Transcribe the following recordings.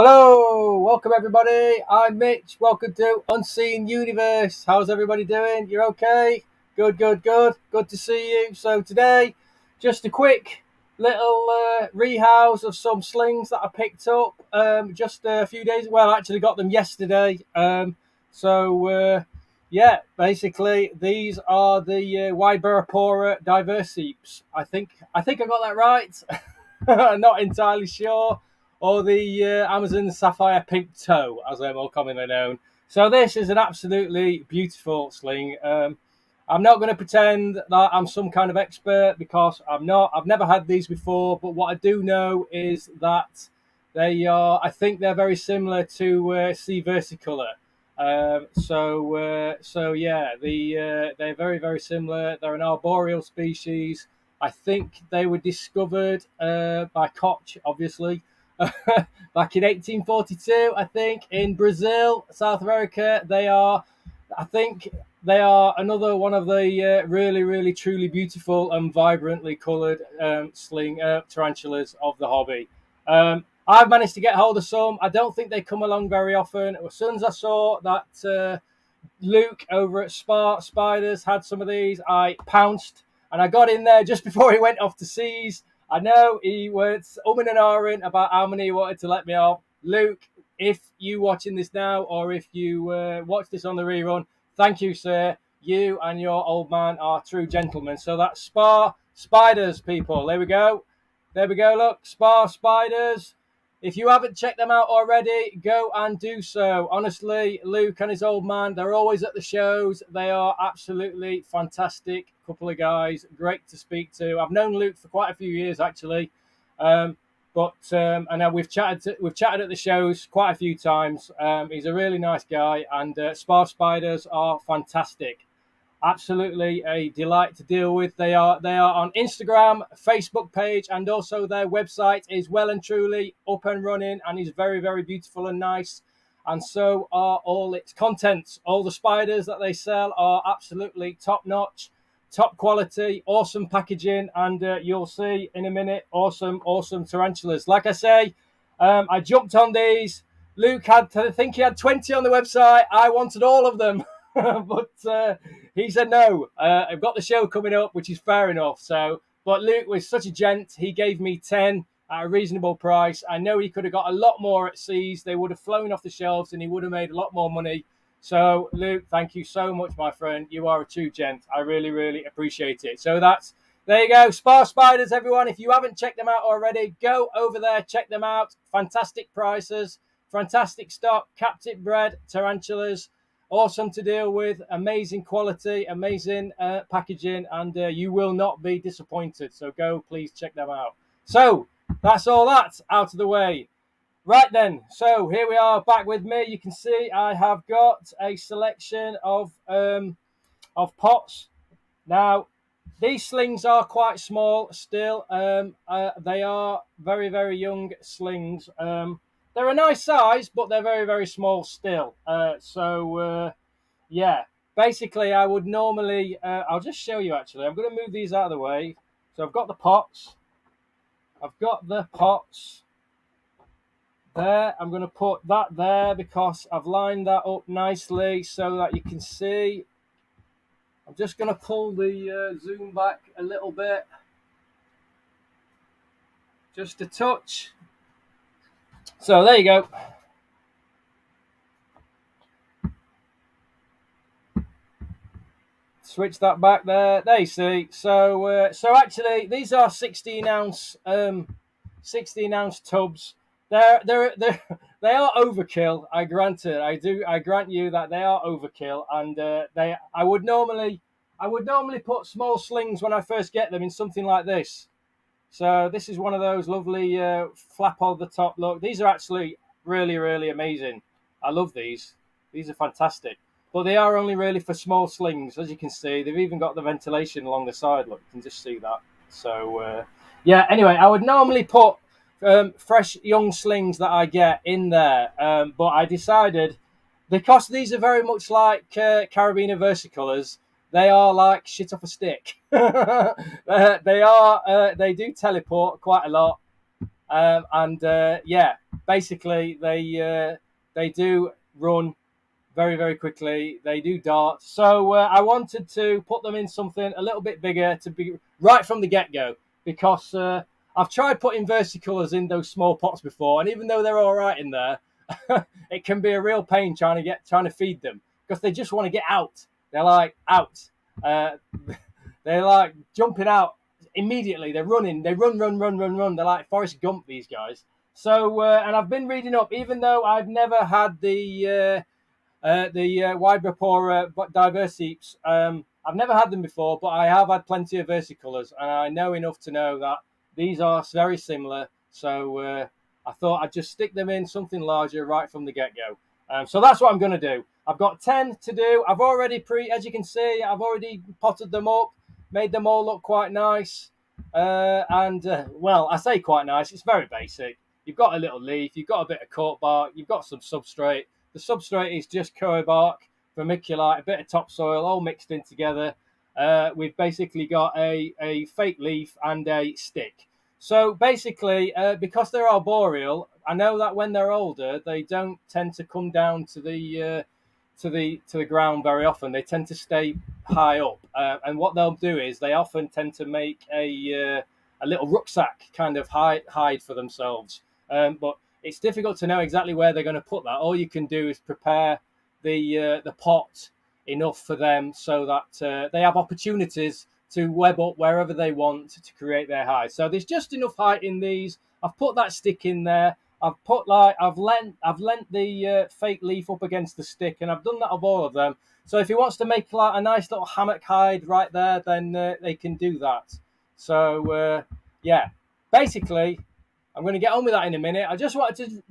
Hello, welcome everybody. I'm Mitch. Welcome to Unseen Universe. How's everybody doing? You're okay? Good. Good to see you. So today, just a quick little rehouse of some slings that I picked up just a few days. Well, I actually got them yesterday. Yeah, basically these are the Ybyrapora diversipes. I think I got that right. I'm not entirely sure, or the Amazon Sapphire pink toe, as they're more commonly known. So this is an absolutely beautiful sling. I'm not going to pretend that I'm some kind of expert because I'm not. I've never had these before, but what I do know is that they are. I think they're very similar to sea versicolor. So yeah, they're very similar. They're an arboreal species. I think they were discovered by Koch, obviously, back in 1842, I think, in Brazil, South America. I think they are another one of the really, truly beautiful and vibrantly coloured sling tarantulas of the hobby. I've managed to get hold of some. I don't think they come along very often. As soon as I saw that Luke over at Spiders had some of these, I pounced and I got in there just before he went off to seas. I know he was and ahhing about how many he wanted to let me off. Luke, if you watching this now or if you watch this on the rerun, thank you, sir. You and your old man are true gentlemen. So that's Spiders, people. There we go. Look, Spiders. If you haven't checked them out already, go and do so. Honestly, Luke and his old man, they're always at the shows. They are absolutely fantastic couple of guys. Great to speak to. I've known Luke for quite a few years, actually. And we've chatted at the shows quite a few times. He's a really nice guy, and Spiders are fantastic. Absolutely a delight to deal with. They are on Instagram, Facebook page, and also their website is well and truly up and running and is very beautiful and nice. And so are all its contents. All the spiders that they sell are absolutely top notch, top quality, awesome packaging, and you'll see in a minute awesome tarantulas. Like I say, I jumped on these. Luke I think he had 20 on the website. I wanted all of them. But he said no. I've got the show coming up, which is fair enough. But Luke was such a gent. He gave me 10 at a reasonable price. I know he could have got a lot more at seas. They would have flown off the shelves, and he would have made a lot more money. So, Luke, thank you so much, my friend. You are a true gent. I really appreciate it. So there you go. Spiders, everyone. If you haven't checked them out already, go over there, check them out. Fantastic prices, fantastic stock, captive bred tarantulas. Awesome to deal with, amazing quality, amazing packaging, and you will not be disappointed. So go, please check them out. So that's all that out of the way. Right then, so here we are back with me. You can see I have got a selection of pots. Now, these slings are quite small still. They are very young slings. They're a nice size, but they're very small still. Yeah, basically I would normally, I'll just show you actually. I'm going to move these out of the way. So I've got the pots. There. I'm going to put that there because I've lined that up nicely so that you can see. I'm just going to pull the zoom back a little bit. Just a touch. So there you go. Switch that back there. There you see. So actually, these are 16-ounce tubs. They are overkill. I grant you that they are overkill, and I would normally put small slings when I first get them in something like this. So this is one of those lovely flap over the top look. These are actually really amazing. I love these. These are fantastic. But they are only really for small slings, as you can see. They've even got the ventilation along the side. Look, you can just see that. So, yeah, anyway, I would normally put fresh young slings that I get in there. But I decided, because these are very much like Carabiner versicolors, they are like shit off a stick. They do teleport quite a lot. Yeah, basically, they do run very, very quickly. They do dart. So I wanted to put them in something a little bit bigger to be right from the get-go, because I've tried putting versicolors in those small pots before, and even though they're all right in there, it can be a real pain trying to feed them, because they just want to get out. They're like out. They're like jumping out immediately. They're running. They run. They're like Forrest Gump, these guys. So and I've been reading up, even though I've never had the Ybyrapora diversipes. I've never had them before, but I have had plenty of versicolors, and I know enough to know that these are very similar. So I thought I'd just stick them in something larger right from the get-go. So that's what I'm going to do. I've got 10 to do. I've already as you can see, I've already potted them up, made them all look quite nice. Well, I say quite nice. It's very basic. You've got a little leaf. You've got a bit of cork bark. You've got some substrate. The substrate is just coir bark, vermiculite, a bit of topsoil, all mixed in together. We've basically got a fake leaf and a stick. So basically, because they're arboreal, I know that when they're older, they don't tend to come down to the ground very often. They tend to stay high up, and what they'll do is they often tend to make a little rucksack kind of hide for themselves. But it's difficult to know exactly where they're going to put that. All you can do is prepare the pot enough for them so that they have opportunities to web up wherever they want to create their hive. So there's just enough height in these. I've put that stick in there. I've lent the fake leaf up against the stick, and I've done that of all of them. So if he wants to make like a nice little hammock hide right there, then they can do that. So yeah, basically, I'm going to get on with that in a minute. I just wanted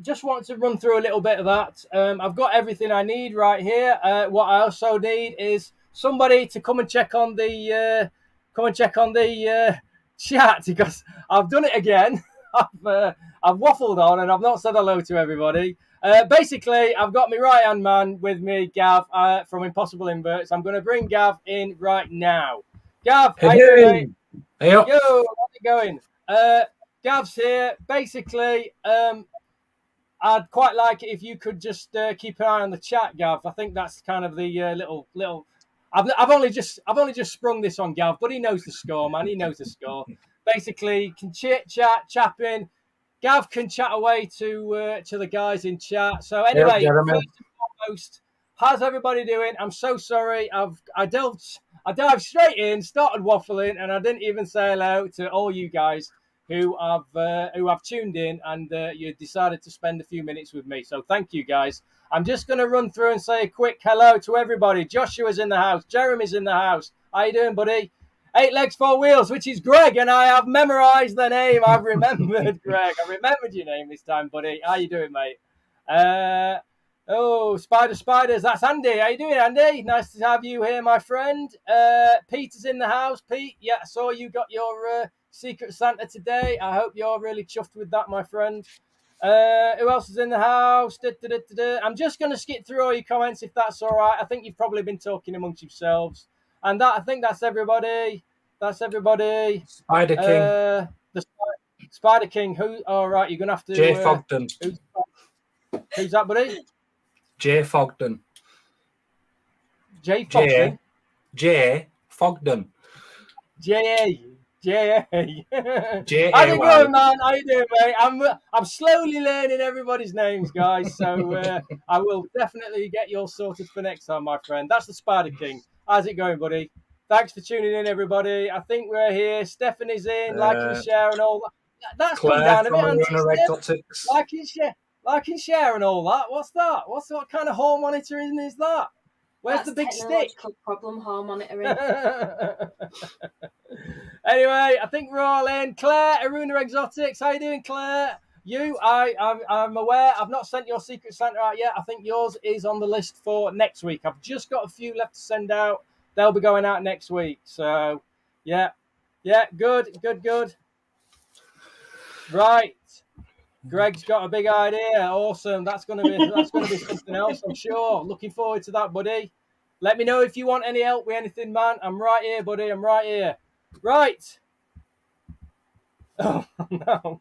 to run through a little bit of that. I've got everything I need right here. What I also need is somebody to come and check on the chat, because I've done it again. I've waffled on and I've not said hello to everybody. Basically, I've got my right-hand man with me, Gav, from Impossible Inverts. I'm going to bring Gav in right now. Gav, how you doing? Hey, yo, how's it going? Gav's here. Basically, I'd quite like it if you could just keep an eye on the chat, Gav. I think that's kind of the little. I've only just sprung this on Gav, but he knows the score, man. He knows the score. Basically, can chap in. Gav can chat away to the guys in chat. So anyway, first and foremost, how's everybody doing? I'm so sorry. I dived straight in, started waffling, and I didn't even say hello to all you guys who have tuned in, and you decided to spend a few minutes with me. So thank you, guys. I'm just going to run through and say a quick hello to everybody. Joshua's in the house. Jeremy's in the house. How you doing, buddy? 8 legs, 4 wheels, which is Greg, and I have memorized the name. I've remembered, Greg. I remembered your name this time, buddy. How you doing, mate? Spiders. That's Andy. How you doing, Andy? Nice to have you here, my friend. Pete is in the house. Pete, yeah, I saw you got your Secret Santa today. I hope you're really chuffed with that, my friend. Who else is in the house? I'm just going to skip through all your comments if that's all right. I think you've probably been talking amongst yourselves. And I think that's everybody. Spider King. The Spider King. Who? All right, you're going to have to... Jay Fogden. Who's that, buddy? Jay Fogden. Jay Fogden? Jay Fogden. J.A. J-A-Y. How's it going, man? How you doing, mate? I'm slowly learning everybody's names, guys. So I will definitely get you all sorted for next time, my friend. That's the Spider King. How's it going, buddy? Thanks for tuning in, everybody. I think we're here. Stephanie's in, like and share and all that. That's come down a bit. Like and share and all that. What's that? What kind of hall monitoring is that? Where's the big stick? Problem hall monitoring. Anyway, I think we're all in. Claire, Aruna Exotics, how you doing, Claire? I'm aware. I've not sent your Secret Santa out yet. I think yours is on the list for next week. I've just got a few left to send out. They'll be going out next week. So, yeah, good. Right. Greg's got a big idea. Awesome. That's gonna be something else, I'm sure. Looking forward to that, buddy. Let me know if you want any help with anything, man. I'm right here, buddy. I'm right here. Right. Oh no.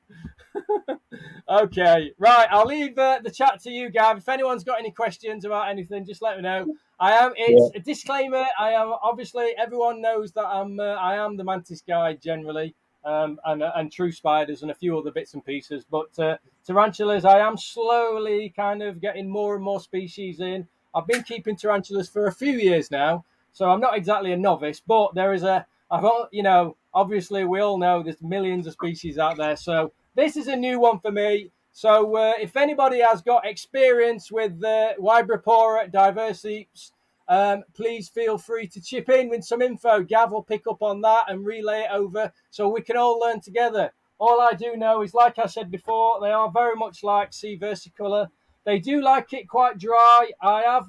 Okay, right. I'll leave the chat to you, Gav. If anyone's got any questions about anything, just let me know. Yeah. It's a disclaimer. I am obviously everyone knows that I am the mantis guy generally, and true spiders and a few other bits and pieces. But tarantulas, I am slowly kind of getting more and more species in. I've been keeping tarantulas for a few years now, so I'm not exactly a novice. But there is obviously we all know there's millions of species out there, so this is a new one for me. So if anybody has got experience with Ybyrapora diversipes, please feel free to chip in with some info. Gav will pick up on that and relay it over so we can all learn together. All I do know is, like I said before, they are very much like sea versicolor. They do like it quite dry.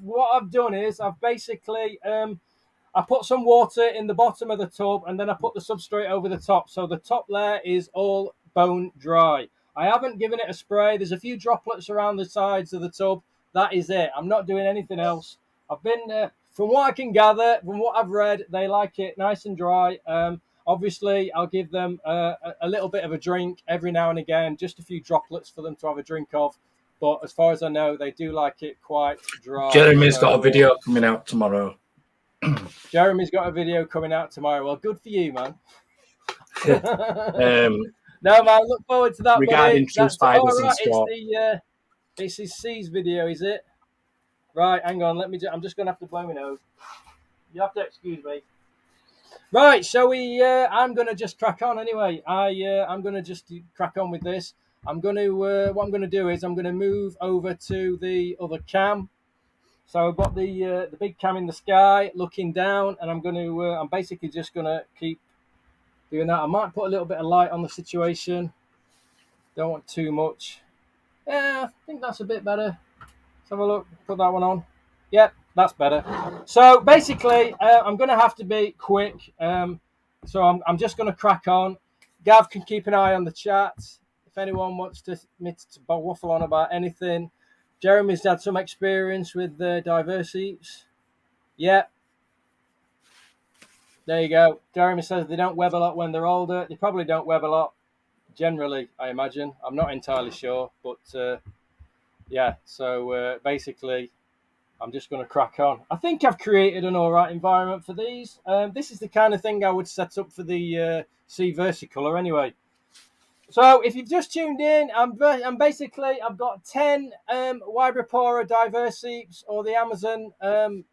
What I've done is I've basically I put some water in the bottom of the tub and then I put the substrate over the top. So the top layer is all bone dry. I haven't given it a spray. There's a few droplets around the sides of the tub. That is it. I'm not doing anything else. I've been, from what I can gather, from what I've read, they like it nice and dry. Obviously, I'll give them a little bit of a drink every now and again, just a few droplets for them to have a drink of. But as far as I know, they do like it quite dry. Jeremy's got a video coming out tomorrow. Jeremy's got a video coming out tomorrow. Well, good for you, man. No, man, look forward to that, regarding buddy. true spiders and stuff. It's his C's video, is it? Right, hang on. I'm just gonna have to blow my nose. You have to excuse me. Right, shall we? I'm gonna just crack on anyway. I'm gonna just crack on with this. What I'm gonna do is I'm gonna move over to the other cam. So I've got the big cam in the sky looking down, and I'm basically just gonna keep doing that. I might put a little bit of light on the situation. Don't want too much. Yeah, I think that's a bit better. Let's have a look. Put that one on. Yep, that's better. So basically, I'm gonna have to be quick. So I'm just gonna crack on. Gav can keep an eye on the chat if anyone wants to waffle on about anything. Jeremy's had some experience with diversipes. Yeah. There you go. Jeremy says they don't web a lot when they're older. They probably don't web a lot generally, I imagine. I'm not entirely sure. But yeah, so basically, I'm just going to crack on. I think I've created an all right environment for these. This is the kind of thing I would set up for the sea versicolor anyway. So if you've just tuned in, I've got 10 Ybyrapora diversipes, or the Amazon, I've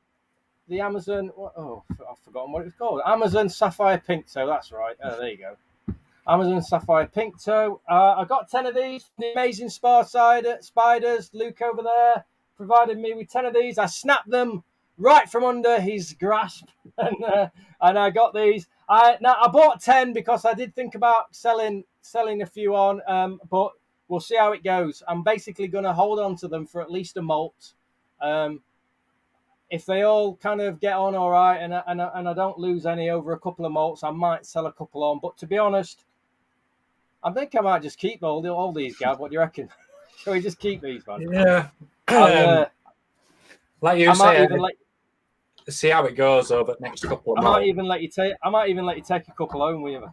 forgotten what it's called. Amazon Sapphire Pink Toe, that's right. Oh, there you go. Amazon Sapphire Pink Toe. I got 10 of these. The amazing spiders, Luke over there, provided me with 10 of these. I snapped them right from under his grasp, and I got these. I bought 10 because I did think about selling a few on, but we'll see how it goes. I'm basically going to hold on to them for at least a molt. If they all kind of get on all right, and I don't lose any over a couple of molts, I might sell a couple on. But to be honest, I think I might just keep all these, Gav. What do you reckon? Shall we just keep these, man? Yeah. Like you say, see how it goes over the next couple of months. I might even let you take a couple home with you.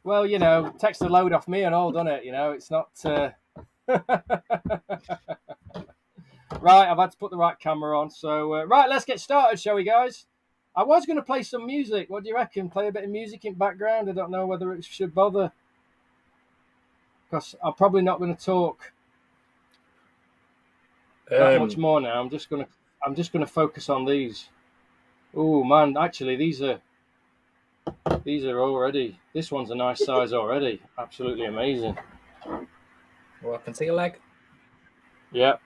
Well, takes the load off me and all, doesn't it? It's not. Right, I've had to put the right camera on. So, right, let's get started, shall we, guys? I was going to play some music. What do you reckon? Play a bit of music in background? I don't know whether it should bother, because I'm probably not going to talk that much more now. I'm just going to focus on these. Oh man, actually, these are already. This one's a nice size already. Absolutely amazing. Well, I can see a leg. Yeah.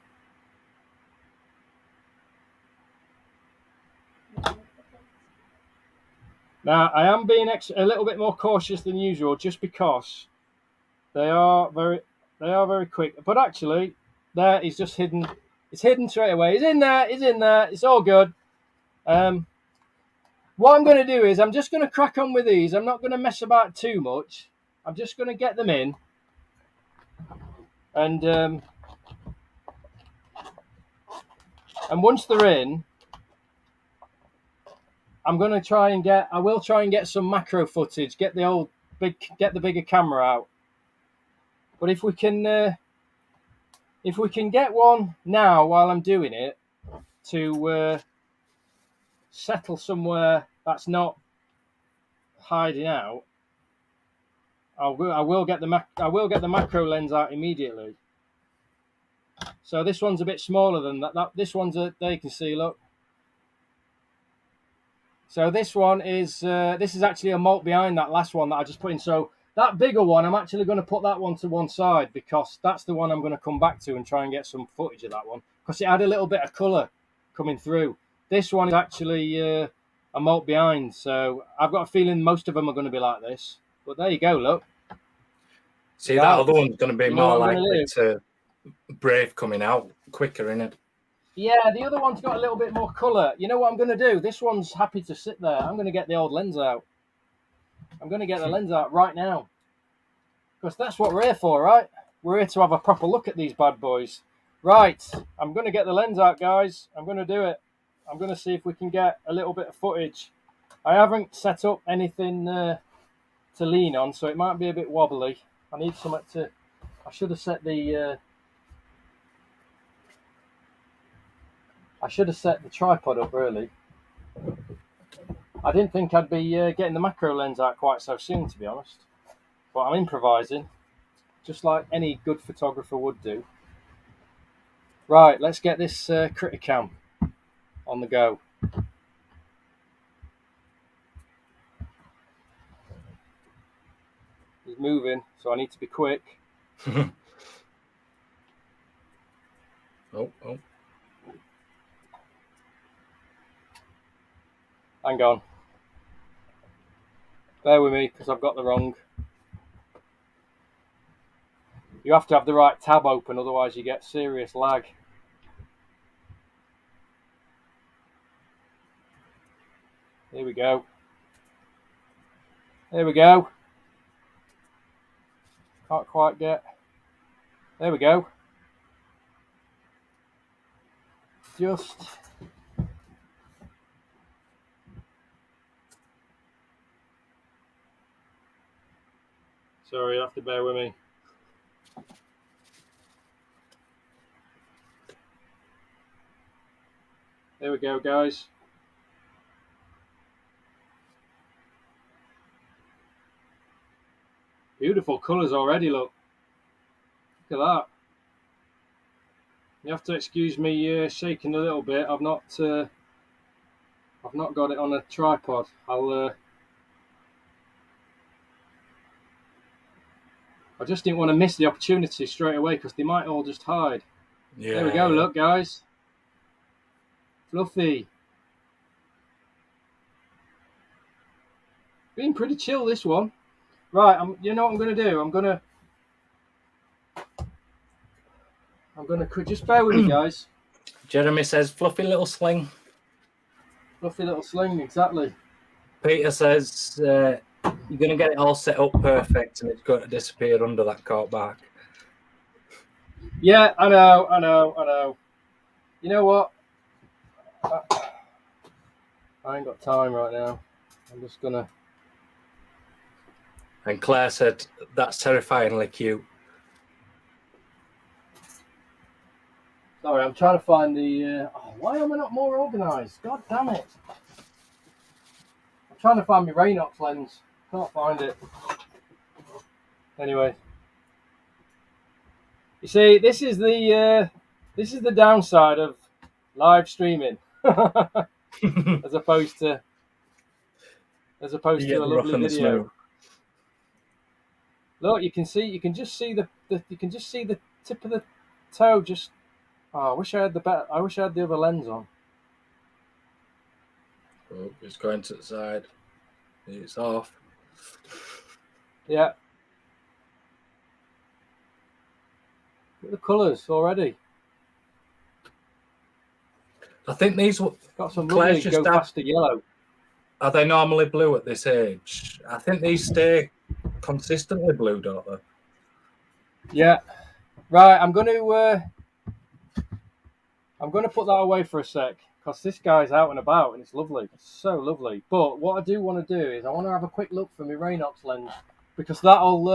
Now, I am being a little bit more cautious than usual, just because they are very quick. But actually, there is just hidden. It's hidden straight away. It's in there. It's all good. What I'm going to do is I'm just going to crack on with these. I'm not going to mess about too much. I'm just going to get them in, and once they're in, I will try and get some macro footage, get the old get the bigger camera out. But if we can get one now while I'm doing it to settle somewhere that's not hiding out, I will get the macro lens out immediately. So this one's a bit smaller than that. This one's there you can see. Look. So this one is this is actually a mult behind that last one that I just put in. So that bigger one, I'm actually going to put that one to one side because that's the one I'm going to come back to and try and get some footage of that one because it had a little bit of colour coming through. This one is actually a mult behind, so I've got a feeling most of them are going to be like this. But there you go, look. See, that other one's going to be more likely to brave coming out quicker, isn't it? Yeah, the other one's got a little bit more colour. You know what I'm going to do? This one's happy to sit there. I'm going to get the old lens out. I'm going to get the lens out right now. Because that's what we're here for, right? We're here to have a proper look at these bad boys. Right, I'm going to get the lens out, guys. I'm going to do it. I'm going to see if we can get a little bit of footage. I haven't set up anything to lean on, so it might be a bit wobbly. I need something to... I should have set the... I should have set the tripod up early. I didn't think I'd be getting the macro lens out quite so soon, to be honest. But I'm improvising, just like any good photographer would do. Right, let's get this critter cam on the go. He's moving, so I need to be quick. Oh. Hang on. Bear with me, because I've got the wrong... You have to have the right tab open, otherwise you get serious lag. Here we go. There we go. Can't quite get... There we go. Just... Sorry, you have to bear with me. There we go, guys. Beautiful colours already, look. Look at that. You have to excuse me shaking a little bit. I've not got it on a tripod. I just didn't want to miss the opportunity straight away because they might all just hide. Yeah. There we go, look, guys. Fluffy. Been pretty chill, this one. Right, you know what I'm going to do? I'm going to just bear with me, guys. Jeremy says, fluffy little sling. Fluffy little sling, exactly. Peter says, you're going to get it all set up perfect and it's going to disappear under that cork back. Yeah, I know. You know what? I ain't got time right now. I'm just going to... And Claire said, that's terrifyingly cute. Sorry, I'm trying to find the... why am I not more organised? God damn it. I'm trying to find my Rehouse lens. Can't find it. Anyway. You see, this is the downside of live streaming. as opposed to a lovely video. Smooth. Look, you can just see the tip of the toe. Just I wish I had the other lens on. Oh, it's going to the side. It's off. Yeah. Look at the colours already. I think these got some lovely go faster yellow. Are they normally blue at this age? I think these stay consistently blue, don't they? Yeah. Right, I'm going to put that away for a sec because this guy's out and about and it's lovely. It's so lovely. But what I do want to do is I want to have a quick look for my Rehouse lens because that'll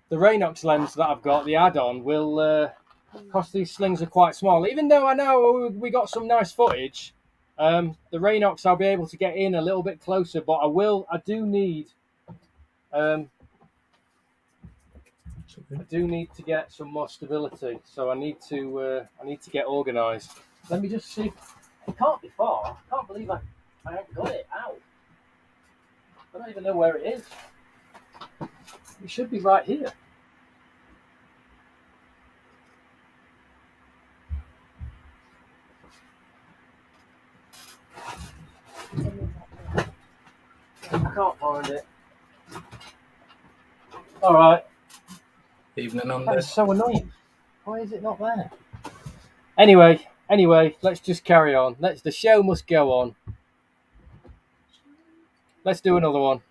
the Rehouse lens that I've got, the add-on, will because these slings are quite small. Even though I know we got some nice footage, the Rehouse I'll be able to get in a little bit closer, but I do need to get some more stability, so I need to get organised. Let me just see. It can't be far. I can't believe I haven't got it out. I don't even know where it is. It should be right here. I can't find it. All right. Evening on That is so annoying. Why is it not there? Anyway, let's just carry on. The show must go on. Let's do another one.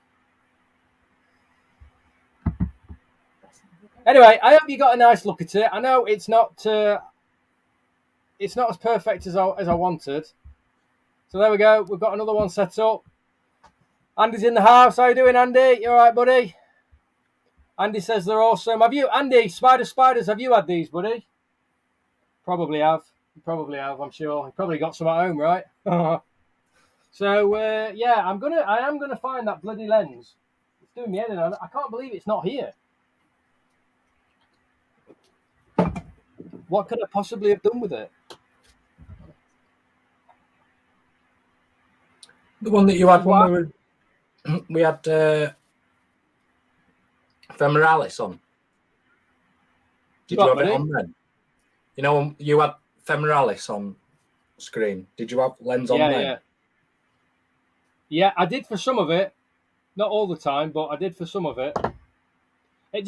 Anyway, I hope you got a nice look at it. I know it's not as perfect as I wanted. So there we go. We've got another one set up. Andy's in the house. How you doing, Andy? You all right, buddy? Andy says they're awesome. Have you, Andy, spiders, have you had these, buddy? Probably have. You probably have, I'm sure. You probably got some at home, right? So, yeah, I am gonna find that bloody lens. It's doing me head in. I can't believe it's not here. What could I possibly have done with it? The one that you had when we had Femoralis on. Did you have it on then? You know, you had Femoralis on screen. Did you have lens on then? Yeah, I did for some of it. Not all the time, but I did for some of it. You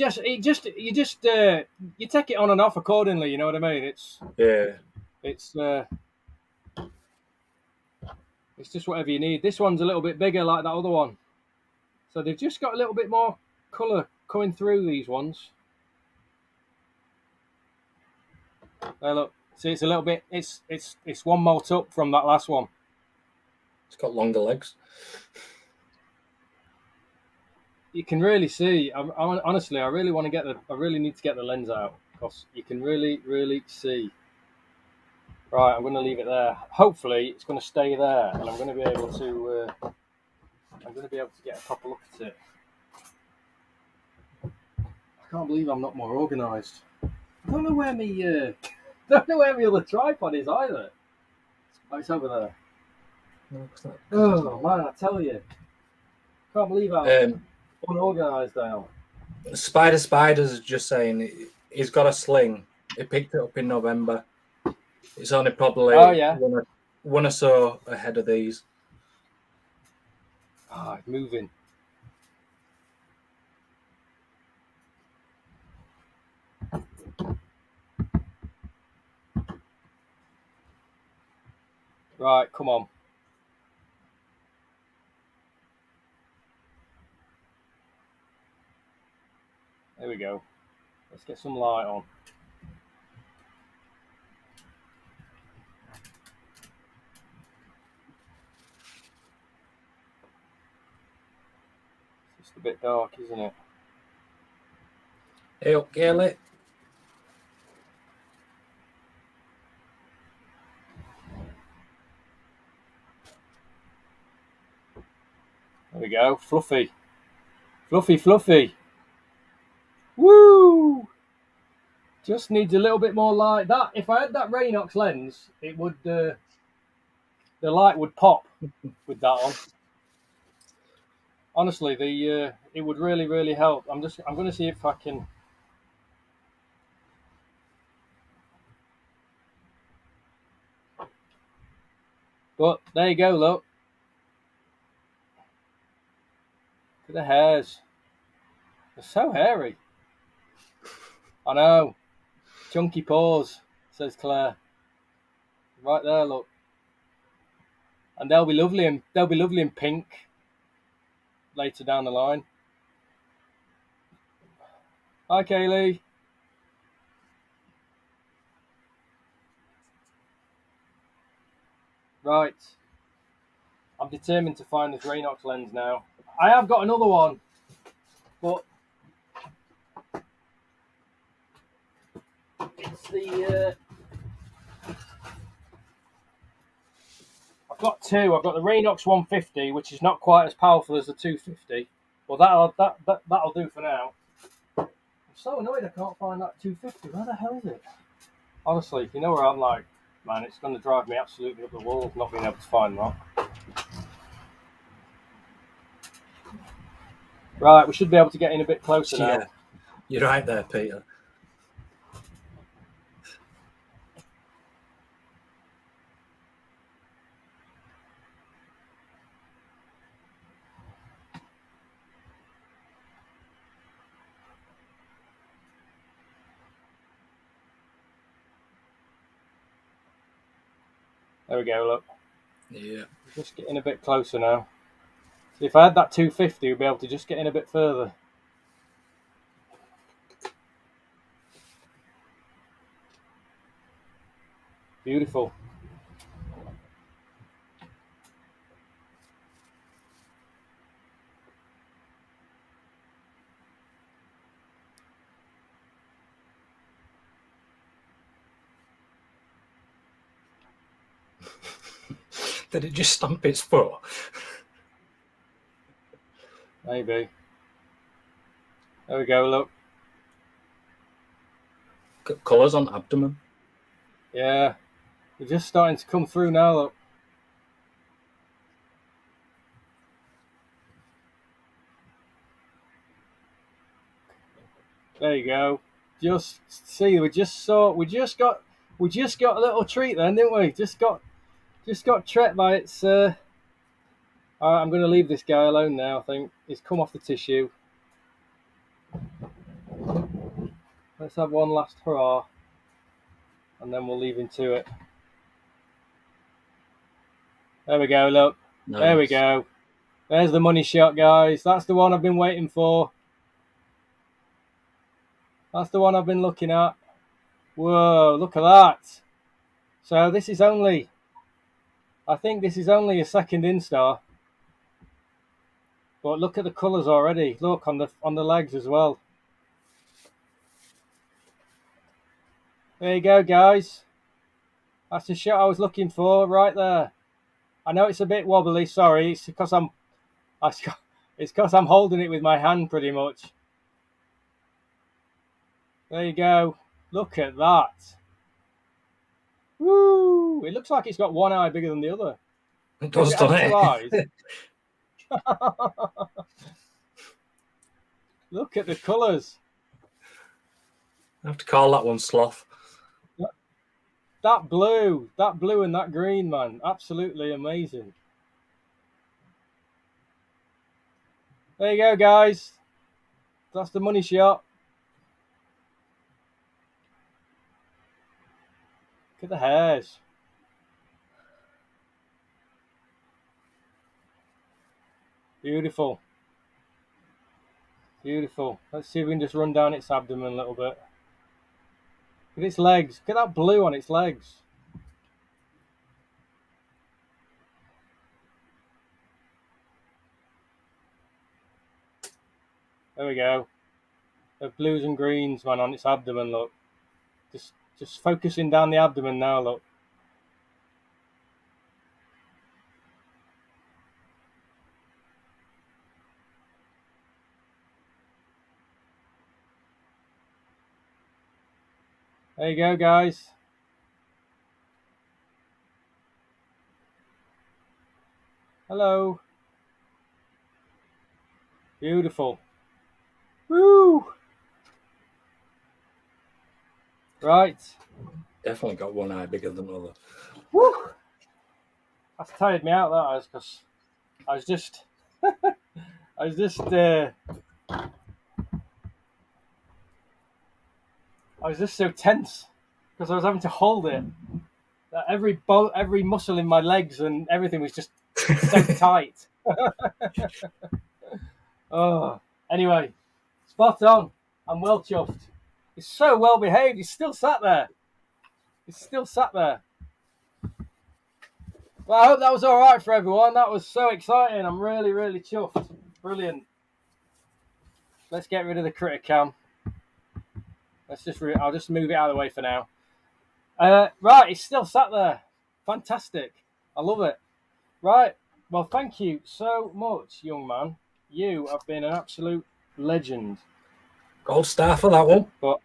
take it on and off accordingly. You know what I mean? It's just whatever you need. This one's a little bit bigger, like that other one. So they've just got a little bit more colour coming through these ones. There, look. See, it's a little bit. It's one molt up from that last one. It's got longer legs. You can really see. Honestly, I really need to get the lens out because you can really see. Right, I'm going to leave it there. Hopefully, it's going to stay there, and I'm going to be able to. Get a proper look at it. I can't believe I'm not more organised. I don't know where my other tripod is either. Oh, it's over there. No, it's not. Oh man, I tell you, can't believe how unorganised I am. Spiders is just saying he's got a sling. He picked it up in November. It's only probably one or so ahead of these. It's moving. Right, come on. There we go. Let's get some light on. It's just a bit dark, isn't it? Hey up, Gaelic. There we go. Fluffy. Fluffy. Woo! Just needs a little bit more light. That if I had that Rehouse lens, it would the light would pop with that on. Honestly, it would really help. I'm going to see if I can. But there you go. Look at the hairs. They're so hairy. I know. Chunky paws, says Claire. Right there, look. And they'll be lovely in pink later down the line. Hi, Kaylee. Right. I'm determined to find this Rehouse lens now. I have got another one, but it's the. I've got two. I've got the Rehouse 150, which is not quite as powerful as the 250. Well, that'll do for now. I'm so annoyed I can't find that 250. Where the hell is it? Honestly, you know where I'm like, man, it's going to drive me absolutely up the wall not being able to find that. Right, we should be able to get in a bit closer now. Yeah, you're right there, Peter. There we go, look. Yeah. Just getting a bit closer now. So if I had that 250, we'd be able to just get in a bit further. Beautiful. Did it just stamp its foot? Maybe. There we go, look. Got colours on abdomen. Yeah. They're just starting to come through now, look. There you go. Just see, we just got a little treat then, didn't we? Just got tricked by its. All right, I'm going to leave this guy alone now. I think he's come off the tissue. Let's have one last hurrah, and then we'll leave him to it. There we go. Look, nice. There we go. There's the money shot, guys. That's the one I've been waiting for. That's the one I've been looking at. Whoa, look at that. So this is only, I think this is only a second instar. But look at the colours already. Look on the legs as well. There you go, guys. That's the shot I was looking for right there. I know it's a bit wobbly. Sorry, it's because I'm holding it with my hand pretty much. There you go. Look at that. Woo! It looks like it's got one eye bigger than the other. It does, doesn't it? Two eyes. Look at the colours. I have to call that one sloth. That blue and that green, man. Absolutely amazing. There you go, guys. That's the money shot. Look at the hairs. Beautiful. Beautiful. Let's see if we can just run down its abdomen a little bit. Look at its legs. Look at that blue on its legs. There we go. The blues and greens, man, on its abdomen, look. Just focusing down the abdomen now, look. There you go, guys. Hello. Beautiful. Woo! Right. Definitely got one eye bigger than the other. Woo! That's tired me out, that is, because I was just so tense because I was having to hold it. That every muscle in my legs and everything was just so tight. Oh, anyway, spot on. I'm well chuffed. It's so well behaved. He's still sat there. Well, I hope that was all right for everyone. That was so exciting. I'm really, really chuffed. Brilliant. Let's get rid of the critter cam. Let's just. I'll just move it out of the way for now. Right, it's still sat there. Fantastic. I love it. Right. Well, thank you so much, young man. You have been an absolute legend. Gold star for that one. But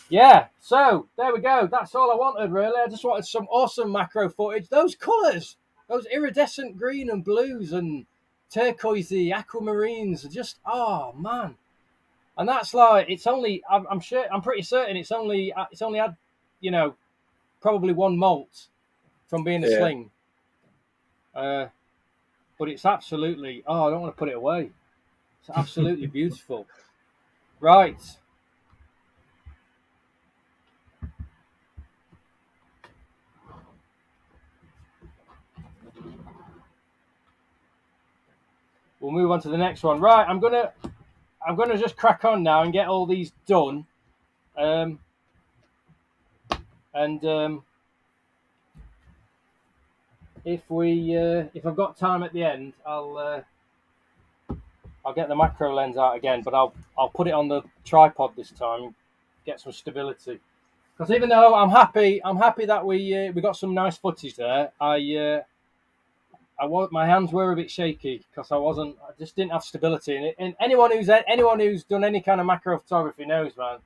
yeah, so there we go. That's all I wanted, really. I just wanted some awesome macro footage. Those colours, those iridescent green and blues and turquoisey aquamarines, are just, oh man. And that's like, it's only, I'm sure, I'm pretty certain it's only had, you know, probably one molt from being a sling. But it's absolutely, I don't want to put it away. It's absolutely beautiful. Right. We'll move on to the next one. Right, I'm gonna just crack on now and get all these done. If I've got time at the end, I'll get the macro lens out again, but I'll put it on the tripod this time, get some stability. Because even though I'm happy that we got some nice footage there, my hands were a bit shaky because I just didn't have stability. And anyone who's done any kind of macro photography knows, man,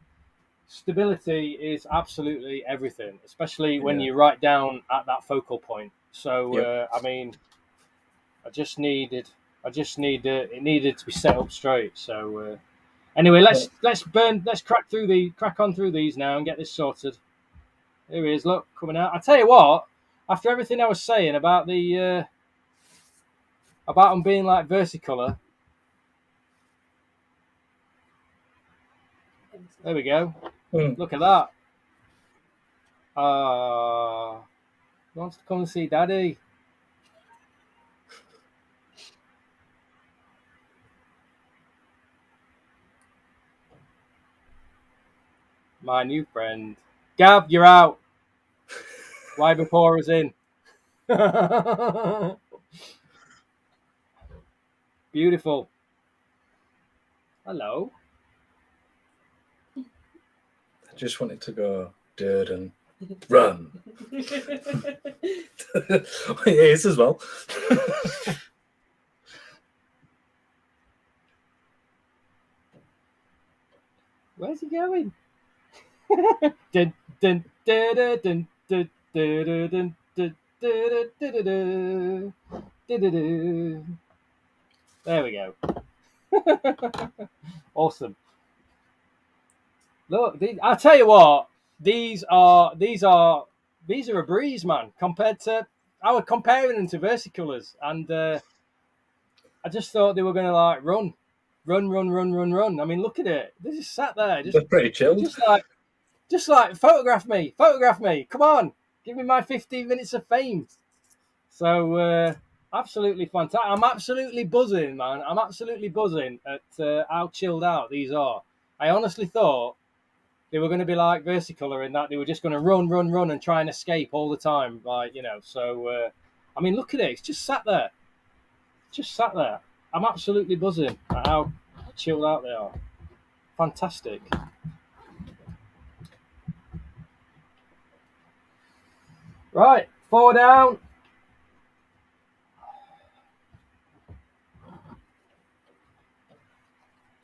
stability is absolutely everything, especially when you write down at that focal point. So I mean, it needed to be set up straight. So anyway, let's crack on through these now and get this sorted. Here he is, look, coming out. I tell you what, after everything I was saying about the about them being like versicolor, there we go. Look at that. Wants to come and see Daddy. My new friend. Gab, you're out. Ybyrapora is in. Beautiful. Hello. I just wanted to go dirt and run. He is as well. Where's he going? Dun, dun, dun, dun, dun, dun, dun, dun, dun. There we go. Awesome. Look, I'll tell you what. These are a breeze, man. Compared to, I was comparing them to versicolors, and I just thought they were going to like run. I mean, look at it. They just sat there. They're pretty chilled. Just like photograph me. Come on, give me my 15 minutes of fame. So absolutely fantastic. I'm absolutely buzzing, man. I'm absolutely buzzing at how chilled out these are. I honestly thought they were going to be like versicolor in that they were just going to run and try and escape all the time, like, you know. So I mean, look at it. It's just sat there. I'm absolutely buzzing at how chilled out they are. Fantastic. Right, 4 down.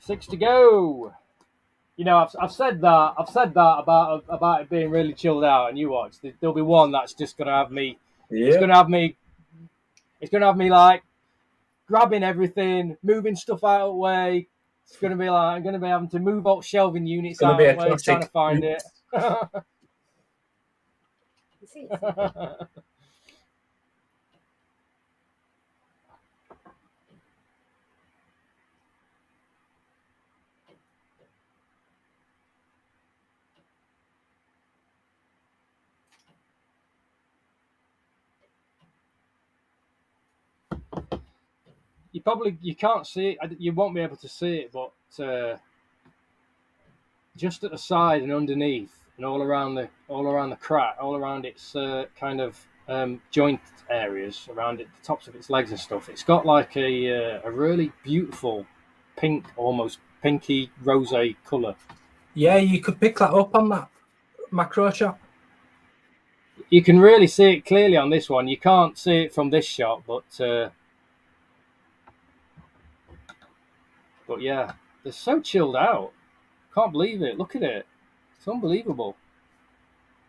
Six to go. You know, I've said that about it being really chilled out, and you watch. There'll be one that's just gonna have me. Yeah. It's gonna have me like grabbing everything, moving stuff out of the way. It's gonna be like I'm gonna be having to move out shelving units out of the way, trying to find it. You can't see it. You won't be able to see it, but just at the side and underneath, and all around the crack, all around its kind of joint areas around it, the tops of its legs and stuff. It's got like a really beautiful pink, almost pinky rosé colour. Yeah, you could pick that up on that macro shot. You can really see it clearly on this one. You can't see it from this shot, but yeah, they're so chilled out. Can't believe it. Look at it. It's unbelievable.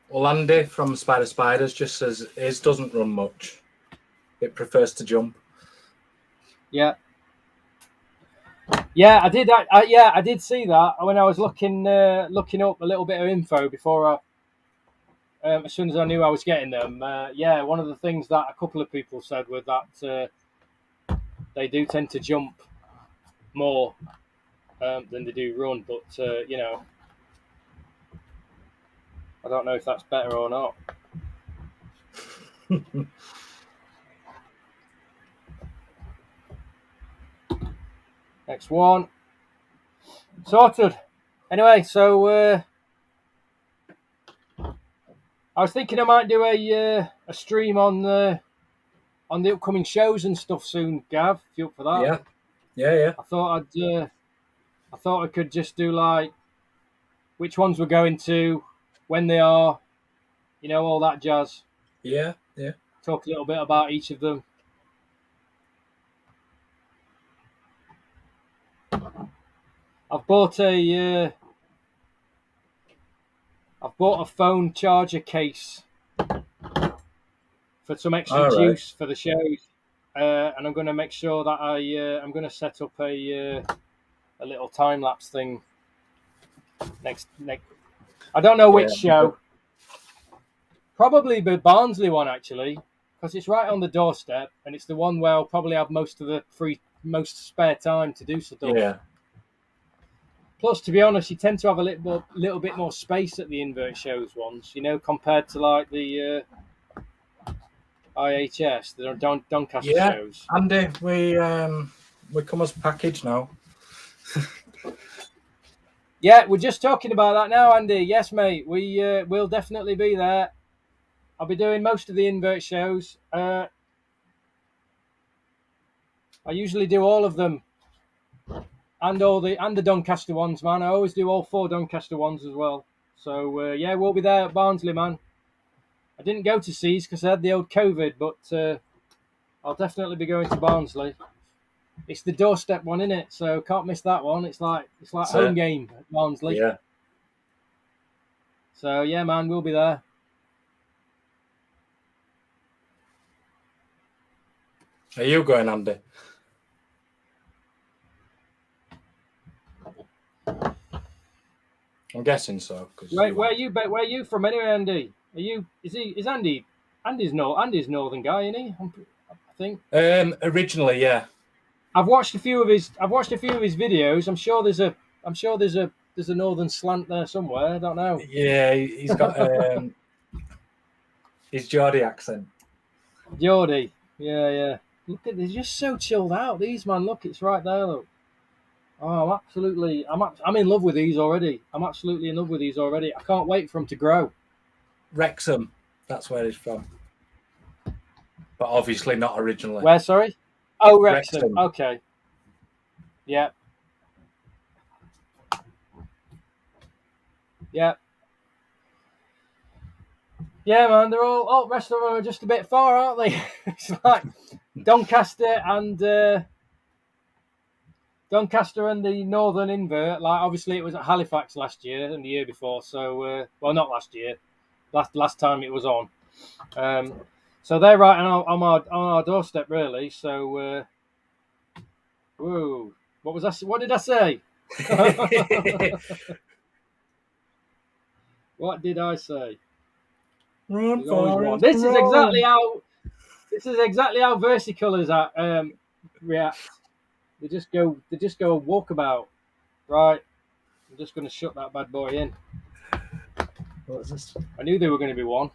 Well, Andy from Spider Spiders just says his doesn't run much. It prefers to jump. Yeah. Yeah, I did. I did see that when I was looking up a little bit of info before as soon as I knew I was getting them. Yeah, one of the things that a couple of people said was that they do tend to jump more than they do run, but you know, I don't know if that's better or not. Next one. Sorted. Anyway, so I was thinking I might do a stream on the upcoming shows and stuff soon, Gav. If you're up for that? Yeah. I thought I could just do like which ones we're going to, when they are, you know, all that jazz. Yeah. Talk a little bit about each of them. I've bought a phone charger case for some extra juice for the shows, and I'm going to make sure that I'm going to set up a little time lapse thing next. I don't know which show. Probably the Barnsley one actually, because it's right on the doorstep, and it's the one where I'll probably have most spare time to do stuff. Yeah. Plus, to be honest, you tend to have a little bit more space at the invert shows ones, you know, compared to like the IHS, the Doncaster shows. Andy, we come as a package now. Yeah, we're just talking about that now, Andy. Yes, mate, we'll definitely be there. I'll be doing most of the invert shows. I usually do all of them, and the Doncaster ones, man. I always do all 4 Doncaster ones as well. So yeah, we'll be there at Barnsley, man. I didn't go to Seas because I had the old COVID, but I'll definitely be going to Barnsley. It's the doorstep one, innit? So can't miss that one. It's like home game at Barnsley. Yeah. So yeah, man, we'll be there. Are you going, Andy? I'm guessing so. Where are you from anyway, Andy? Are you? Is Andy? Andy's northern guy, isn't he? I think. Originally, yeah. I've watched a few of his videos. I'm sure there's a northern slant there somewhere. I don't know. Yeah, he's got his Geordie accent. Geordie, yeah. Look at, they're just so chilled out. These, man, look, it's right there. Look. Oh, I'm in love with these already. I'm absolutely in love with these already. I can't wait for them to grow. Wrexham, that's where he's from. But obviously not originally. Where, sorry? Oh, Wrexham. Okay. Yeah. Yeah. Yeah, man, they're all rest of them are just a bit far, aren't they? It's like Doncaster and the Northern Invert. Like, obviously, it was at Halifax last year and the year before. So, well, not last year. Last time it was on. So they're right on our doorstep, really. So, whoa, what did I say? What did I say? This is exactly how versicolors react. They just go a walkabout. Right. I'm just going to shut that bad boy in. What is this? I knew there were going to be one.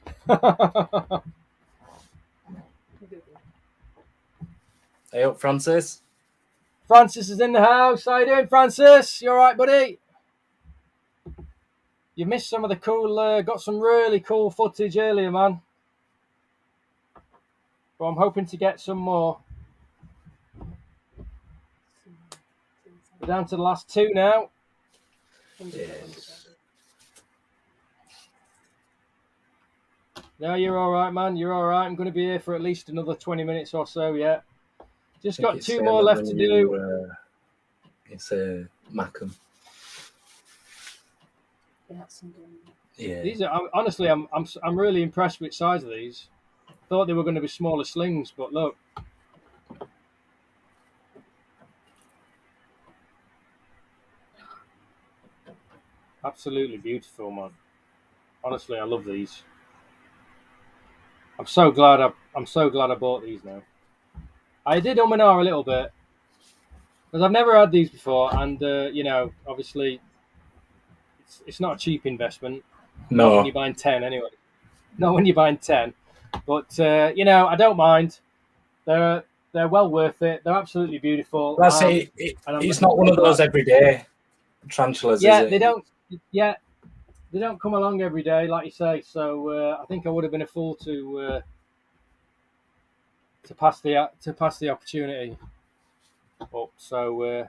Hey up, Francis. Francis is in the house. How you doing, Francis? You all right, buddy? You missed some of the cool. Got some really cool footage earlier, man. but I'm hoping to get some more. We're down to the last 2 now. Yes. No, you're all right, man. You're all right. I'm going to be here for at least another 20 minutes or so, yeah. Just got 2 more left to do. It's a Macam. Yeah. These are honestly, I'm really impressed with the size of these. Thought they were going to be smaller slings, but look. Absolutely beautiful, man. Honestly, I love these. I'm so glad I bought these now. I did and ah a little bit because I've never had these before, and you know, obviously, it's not a cheap investment. No. Not when you're buying 10, anyway. Not when you're buying 10. But you know, I don't mind. They're well worth it. They're absolutely beautiful. That's it. It's not one of those everyday tarantulas, yeah, is it? They don't. Yeah, they don't come along every day, like you say. So I think I would have been a fool to pass the opportunity up. So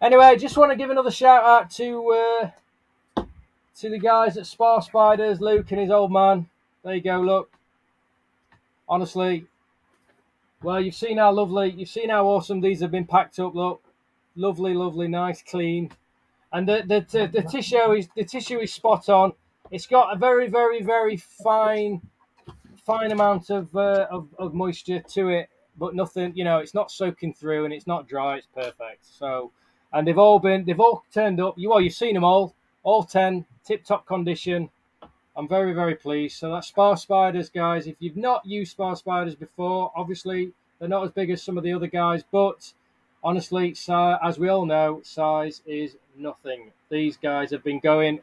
anyway, just want to give another shout out to the guys at Spar Spiders, Luke and his old man. There you go. Look, honestly, well, you've seen how awesome these have been packed up. Look, lovely, lovely, nice, clean, and the tissue is spot on. It's got a very, very, very fine amount of moisture to it, but nothing. You know, it's not soaking through and it's not dry. It's perfect. So, and they've all turned up. You've seen them all 10, tip top condition. I'm very, very pleased. So that's Spar Spiders, guys. If you've not used Spar Spiders before, obviously they're not as big as some of the other guys, but honestly, as we all know, size is nothing. These guys have been going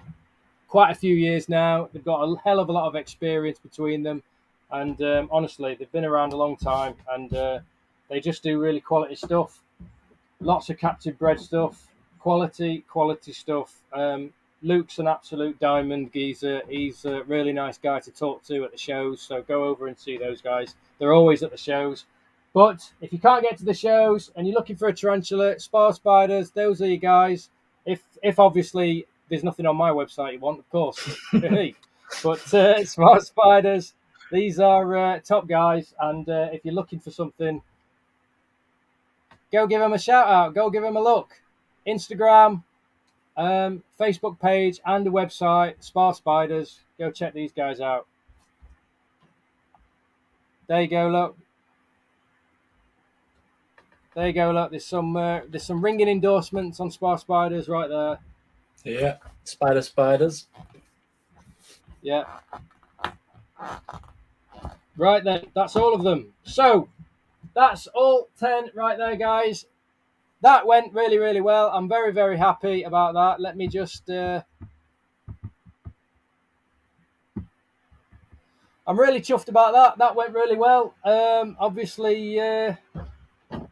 quite a few years now. They've got a hell of a lot of experience between them, and honestly, they've been around a long time, and they just do really quality stuff. Lots of captive bred stuff, quality stuff. Luke's an absolute diamond geezer. He's a really nice guy to talk to at the shows, so go over and see those guys. They're always at the shows. But if you can't get to the shows and you're looking for a tarantula, Spar Spiders, those are your guys. If obviously there's nothing on my website you want, of course. But Spar Spiders, these are top guys. And if you're looking for something, go give them a shout out. Go give them a look. Instagram, Facebook page and the website, Spar Spiders. Go check these guys out. There you go, look. There you go, look. There's some ringing endorsements on Spar Spiders right there. Yeah, Spiders. Yeah. Right then, that's all of them. So, that's all 10 right there, guys. That went really, really well. I'm very, very happy about that. Let me just... I'm really chuffed about that. That went really well. Obviously,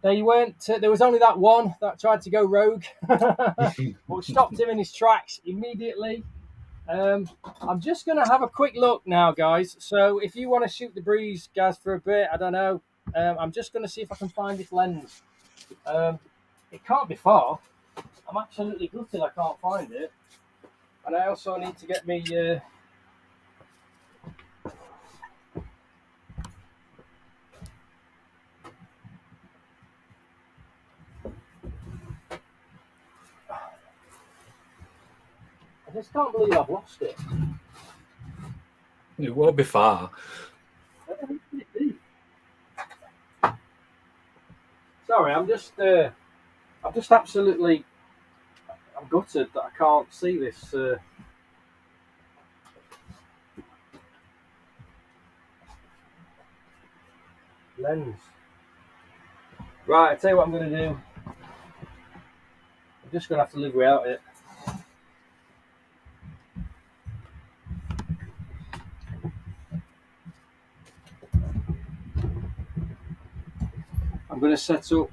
they weren't. There was only that one that tried to go rogue, but we stopped him in his tracks immediately. I'm just going to have a quick look now, guys. So if you want to shoot the breeze, guys, for a bit, I don't know. I'm just going to see if I can find this lens. It can't be far. I'm absolutely gutted I can't find it. And I also need to get me... I just can't believe I've lost it. It won't be far. Sorry, I'm just absolutely... I'm gutted that I can't see this... lens. Right, I tell you what I'm going to do. I'm just going to have to live without it. I'm going to set up.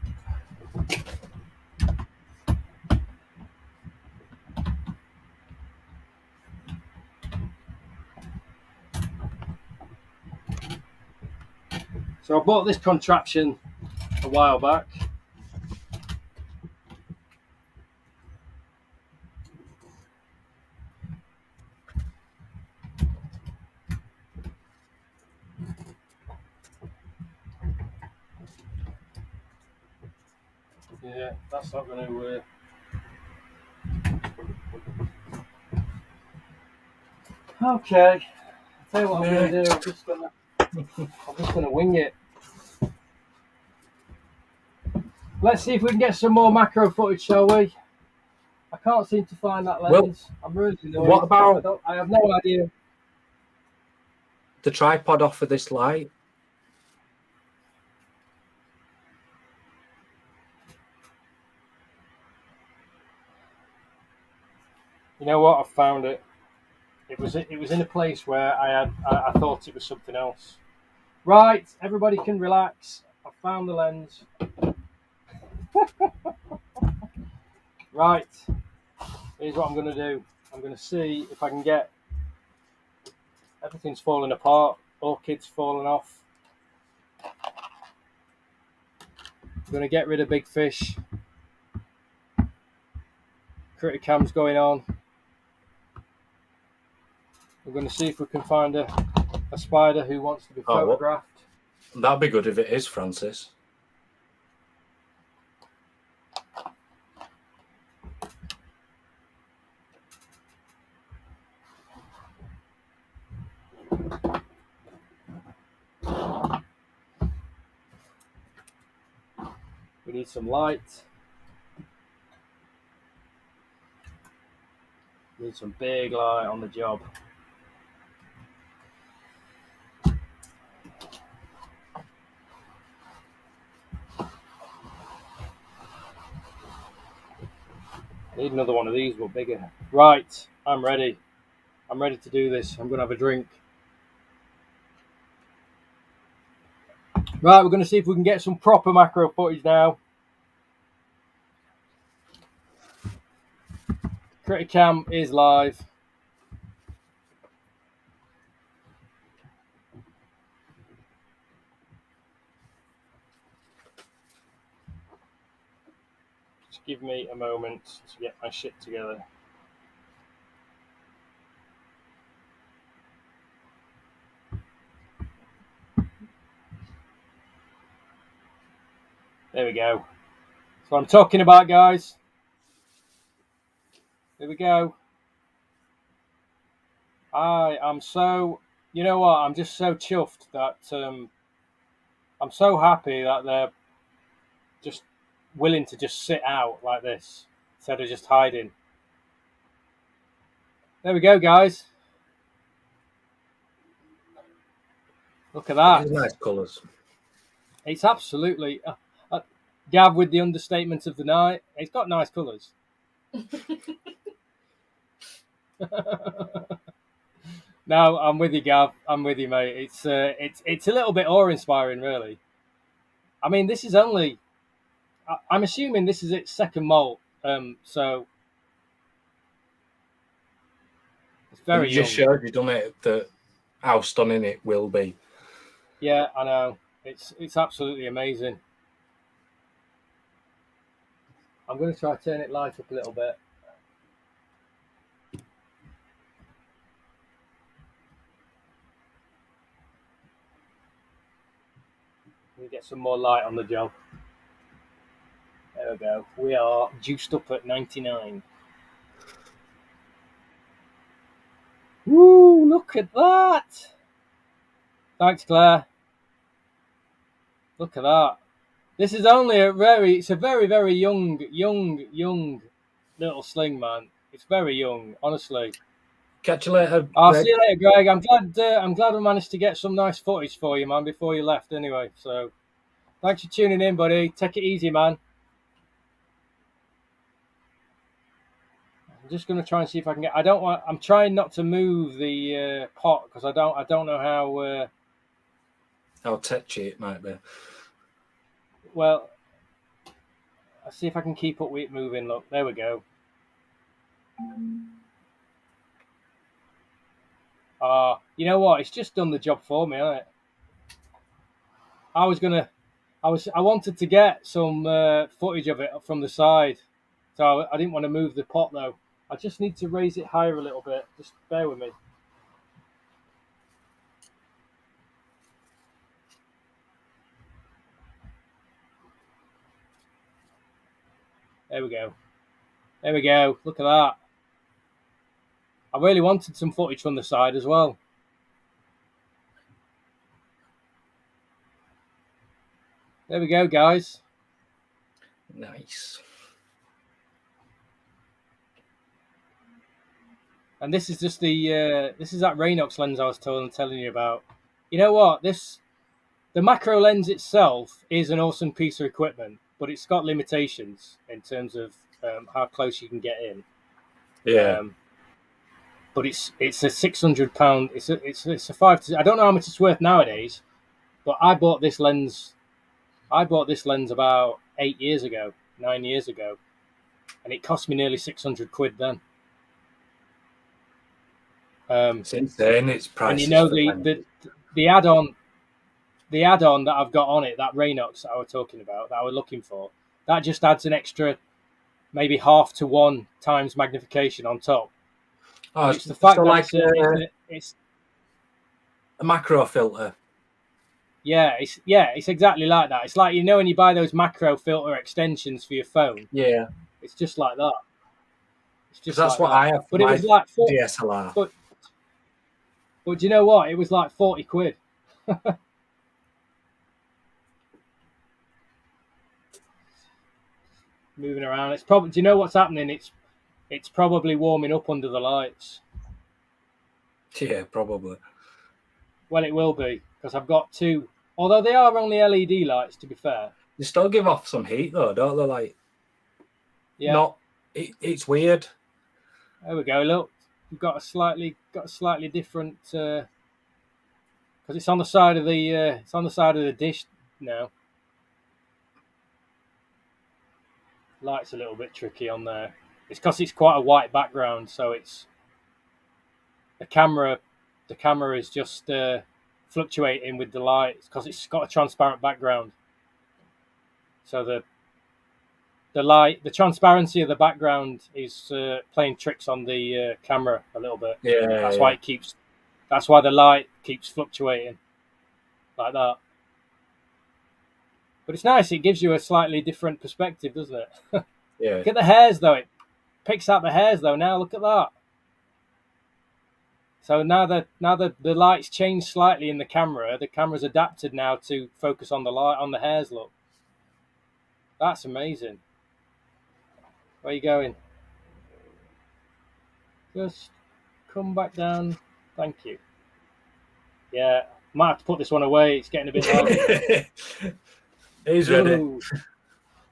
So I bought this contraption a while back. Yeah, that's not going to. Okay, I'll tell you what I'm going to do. I'm just going to wing it. Let's see if we can get some more macro footage, shall we? I can't seem to find that lens. Well, I'm really annoyed. What about? I have no idea. The tripod off of this light. You know what? I found it. It was in a place where I thought it was something else. Right, everybody can relax. I found the lens. Right, here's what I'm going to do. I'm going to see if I can get everything's falling apart. Orchids falling off. I'm going to get rid of big fish. Critter cam's going on. We're going to see if we can find a spider who wants to be photographed. That'd be good if it is, Francis. We need some light. We need some big light on the job. I need another one of these, but bigger. Right, I'm ready. I'm ready to do this. I'm going to have a drink. Right, we're going to see if we can get some proper macro footage now. Critter cam is live. Just give me a moment to get my shit together. There we go. That's what I'm talking about, guys. Here we go. I am so, you know what? I'm just so chuffed that I'm so happy that they're just willing to just sit out like this instead of just hiding. There we go, guys. Look at that. It's nice colours. It's absolutely Gav with the understatement of the night. It's got nice colours. No, I'm with you, Gav. I'm with you, mate. It's a little bit awe-inspiring, really. I mean, this is only. I'm assuming this is its second molt, so it's very. You just showed you done it. That how stunning it will be. Yeah, I know. It's absolutely amazing. I'm going to try to turn it light up a little bit. We get some more light on the job. There we go. We are juiced up at 99. Woo! Look at that. Thanks, Claire. Look at that. This is only it's a very, very young little sling, man. It's very young, honestly. Catch you later. I'll see you later, Greg. I'm glad we managed to get some nice footage for you, man, before you left anyway. So thanks for tuning in, buddy. Take it easy, man. I'm just going to try and see if I can get. I'm trying not to move the pot because I don't know how touchy it might be. Well, I'll see if I can keep up with it moving. Look, there we go. You know what? It's just done the job for me, hasn't it? I wanted to get some footage of it from the side, so I didn't want to move the pot though. I just need to raise it higher a little bit. Just bear with me. There we go. There we go. Look at that. I really wanted some footage from the side as well. There we go, guys. Nice. And this is just this is that Rehouse lens I was telling you about. You know what? The macro lens itself is an awesome piece of equipment, but it's got limitations in terms of how close you can get in. Yeah. But it's a £600. It's a 5 to. I don't know how much it's worth nowadays, but I bought this lens about 9 years ago, and it cost me nearly £600 then. It's insane. It's prices. And you know the add-on that I've got on it, that Rehouse that I was talking about, that I was looking for, that just adds an extra maybe 0.5 to 1 times magnification on top. Oh, it's the fact that it's a macro filter. Yeah, it's exactly like that. It's like, you know, when you buy those macro filter extensions for your phone. Yeah, it's just like that. It's just that's like what that. I have. But it was like DSLR. But do you know what? It was like £40. Moving around. It's probably. Do you know what's happening? It's probably warming up under the lights. Yeah, probably. Well, it will be, because I've got 2. Although they are only LED lights, to be fair. They still give off some heat though, don't they? Like, yeah. It's weird. There we go. Look, we've got a slightly different, because it's on the side of the dish now. Light's a little bit tricky on there. It's because it's quite a white background, so it's the camera is just fluctuating with the light because it's got a transparent background. So the transparency of the background is playing tricks on the camera a little bit. Yeah, that's why the light keeps fluctuating like that. But it's nice. It gives you a slightly different perspective, doesn't it? Yeah. Look at the hairs, though. It picks out the hairs, though. Now look at that. So now the lights change slightly in the camera's adapted now to focus on the light on the hairs. Look, that's amazing. Where are you going? Just come back down. Thank you. Yeah, might have to put this one away. It's getting a bit light. He's ready.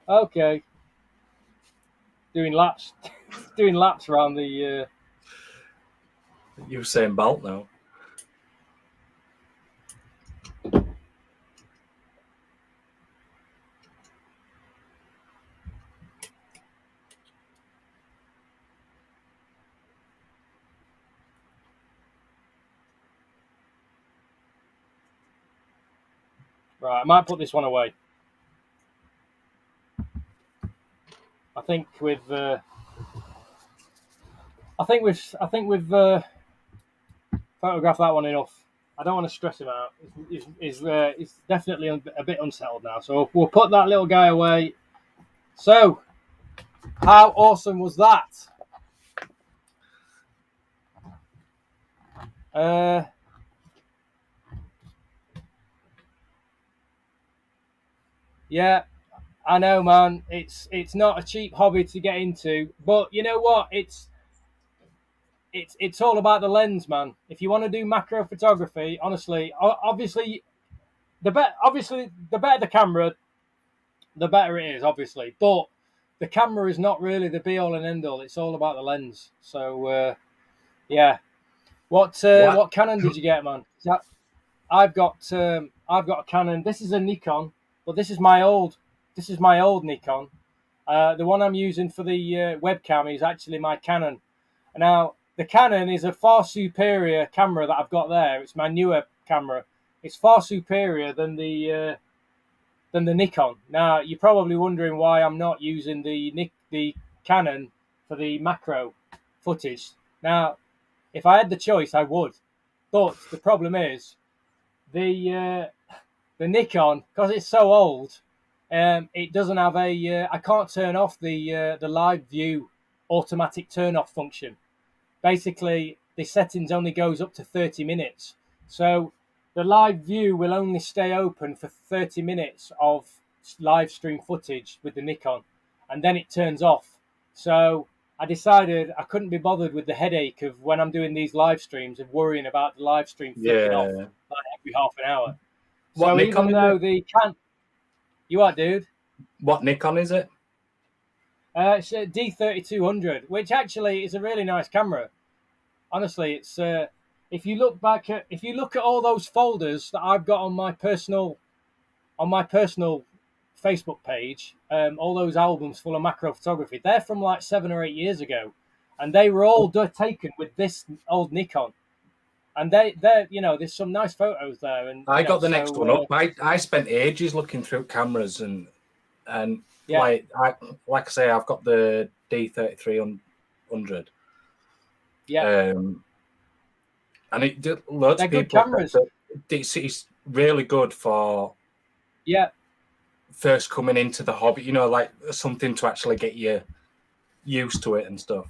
Okay. Doing laps around the. Usain Bolt now. Right, I might put this one away. I think we've photographed that one enough. I don't want to stress him out. He's definitely a bit unsettled now. So we'll put that little guy away. So, how awesome was that? Yeah, I know, man. It's not a cheap hobby to get into, but you know what? It's all about the lens, man. If you want to do macro photography, honestly, obviously the better the camera, the better it is, obviously. But the camera is not really the be all and end all. It's all about the lens. So yeah. What Canon did you get, man? I've got a Canon. This is a Nikon, but this is my old Nikon. The one I'm using for the webcam is actually my Canon. Now, the Canon is a far superior camera that I've got there. It's my newer camera. It's far superior than the than the Nikon. Now, you're probably wondering why I'm not using the Canon for the macro footage. Now, if I had the choice, I would. But the problem is the Nikon, because it's so old, it doesn't have a. I can't turn off the live view automatic turn off function. Basically, the settings only goes up to 30 minutes. So the live view will only stay open for 30 minutes of live stream footage with the Nikon, and then it turns off. So I decided I couldn't be bothered with the headache of when I'm doing these live streams of worrying about the live stream flicking off like every half an hour. What so Nikon even though the can, you are, dude. What Nikon is it? It's a D3200, which actually is a really nice camera. Honestly, it's if you look at all those folders that I've got on my personal Facebook page, all those albums full of macro photography, they're from like 7 or 8 years ago, and they were all taken with this old Nikon. And they're there's some nice photos there. And I got the next one up. I spent ages looking through cameras and like I say, I've got the D3300. Yeah. And it did loads of people. Cameras. It's really good for first coming into the hobby. Like something to actually get you used to it and stuff.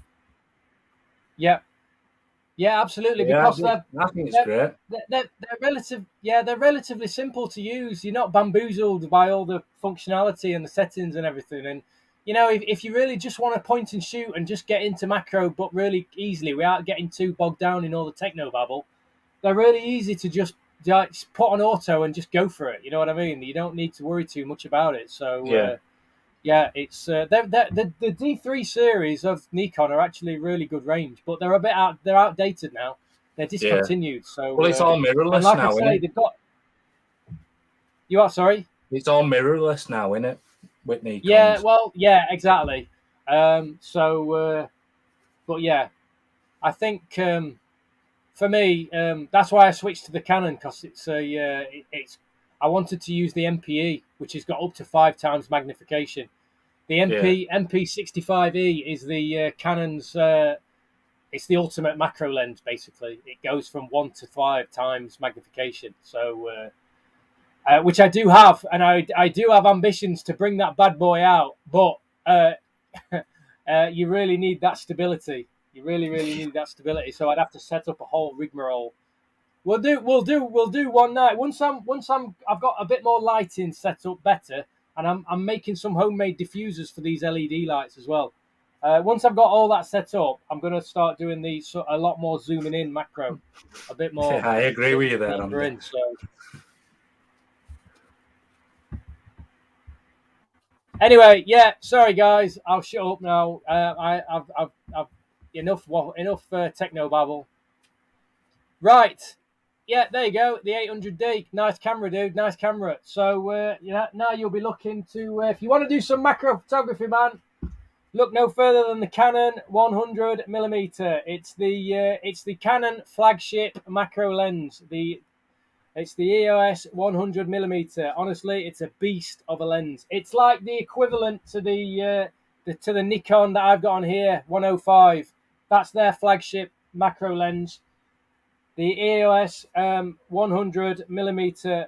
Yeah. Yeah, absolutely. Yeah, because I think it's great. They're relatively simple to use. You're not bamboozled by all the functionality and the settings and everything. And if you really just want to point and shoot and just get into macro, but really easily without getting too bogged down in all the techno babble, they're really easy to just put on auto and just go for it. You know what I mean? You don't need to worry too much about it. So it's the D3 series of Nikon are actually really good range, but they're they're outdated now. They're discontinued. Yeah. So it's all mirrorless like now, isn't it? They've got. You are sorry. It's all mirrorless now, isn't it? With Nikons. Yeah. Well. Yeah. Exactly. But yeah, I think for me that's why I switched to the Canon, because it's I wanted to use the MPE, which has got up to 5 times magnification. The MP65E is the Canon's. It's the ultimate macro lens. Basically, it goes from 1 to 5 times magnification. So, which I do have, and I do have ambitions to bring that bad boy out. But you really need that stability. You really need that stability. So I'd have to set up a whole rigmarole. We'll do one night. Once I've got a bit more lighting set up better, and I'm making some homemade diffusers for these LED lights as well. Once I've got all that set up, I'm going to start doing these a lot more zooming in macro, a bit more. Yeah, I agree with you there. Anyway, sorry guys, I'll shut up now. I've enough techno babble. Right. Yeah, there you go. The 800D. Nice camera, dude. Nice camera. So, now you'll be looking to, if you want to do some macro photography, man, look no further than the Canon 100mm. It's the Canon flagship macro lens. It's the EOS 100mm. Honestly, it's a beast of a lens. It's like the equivalent to the Nikon that I've got on here, 105. That's their flagship macro lens. The EOS 100mm,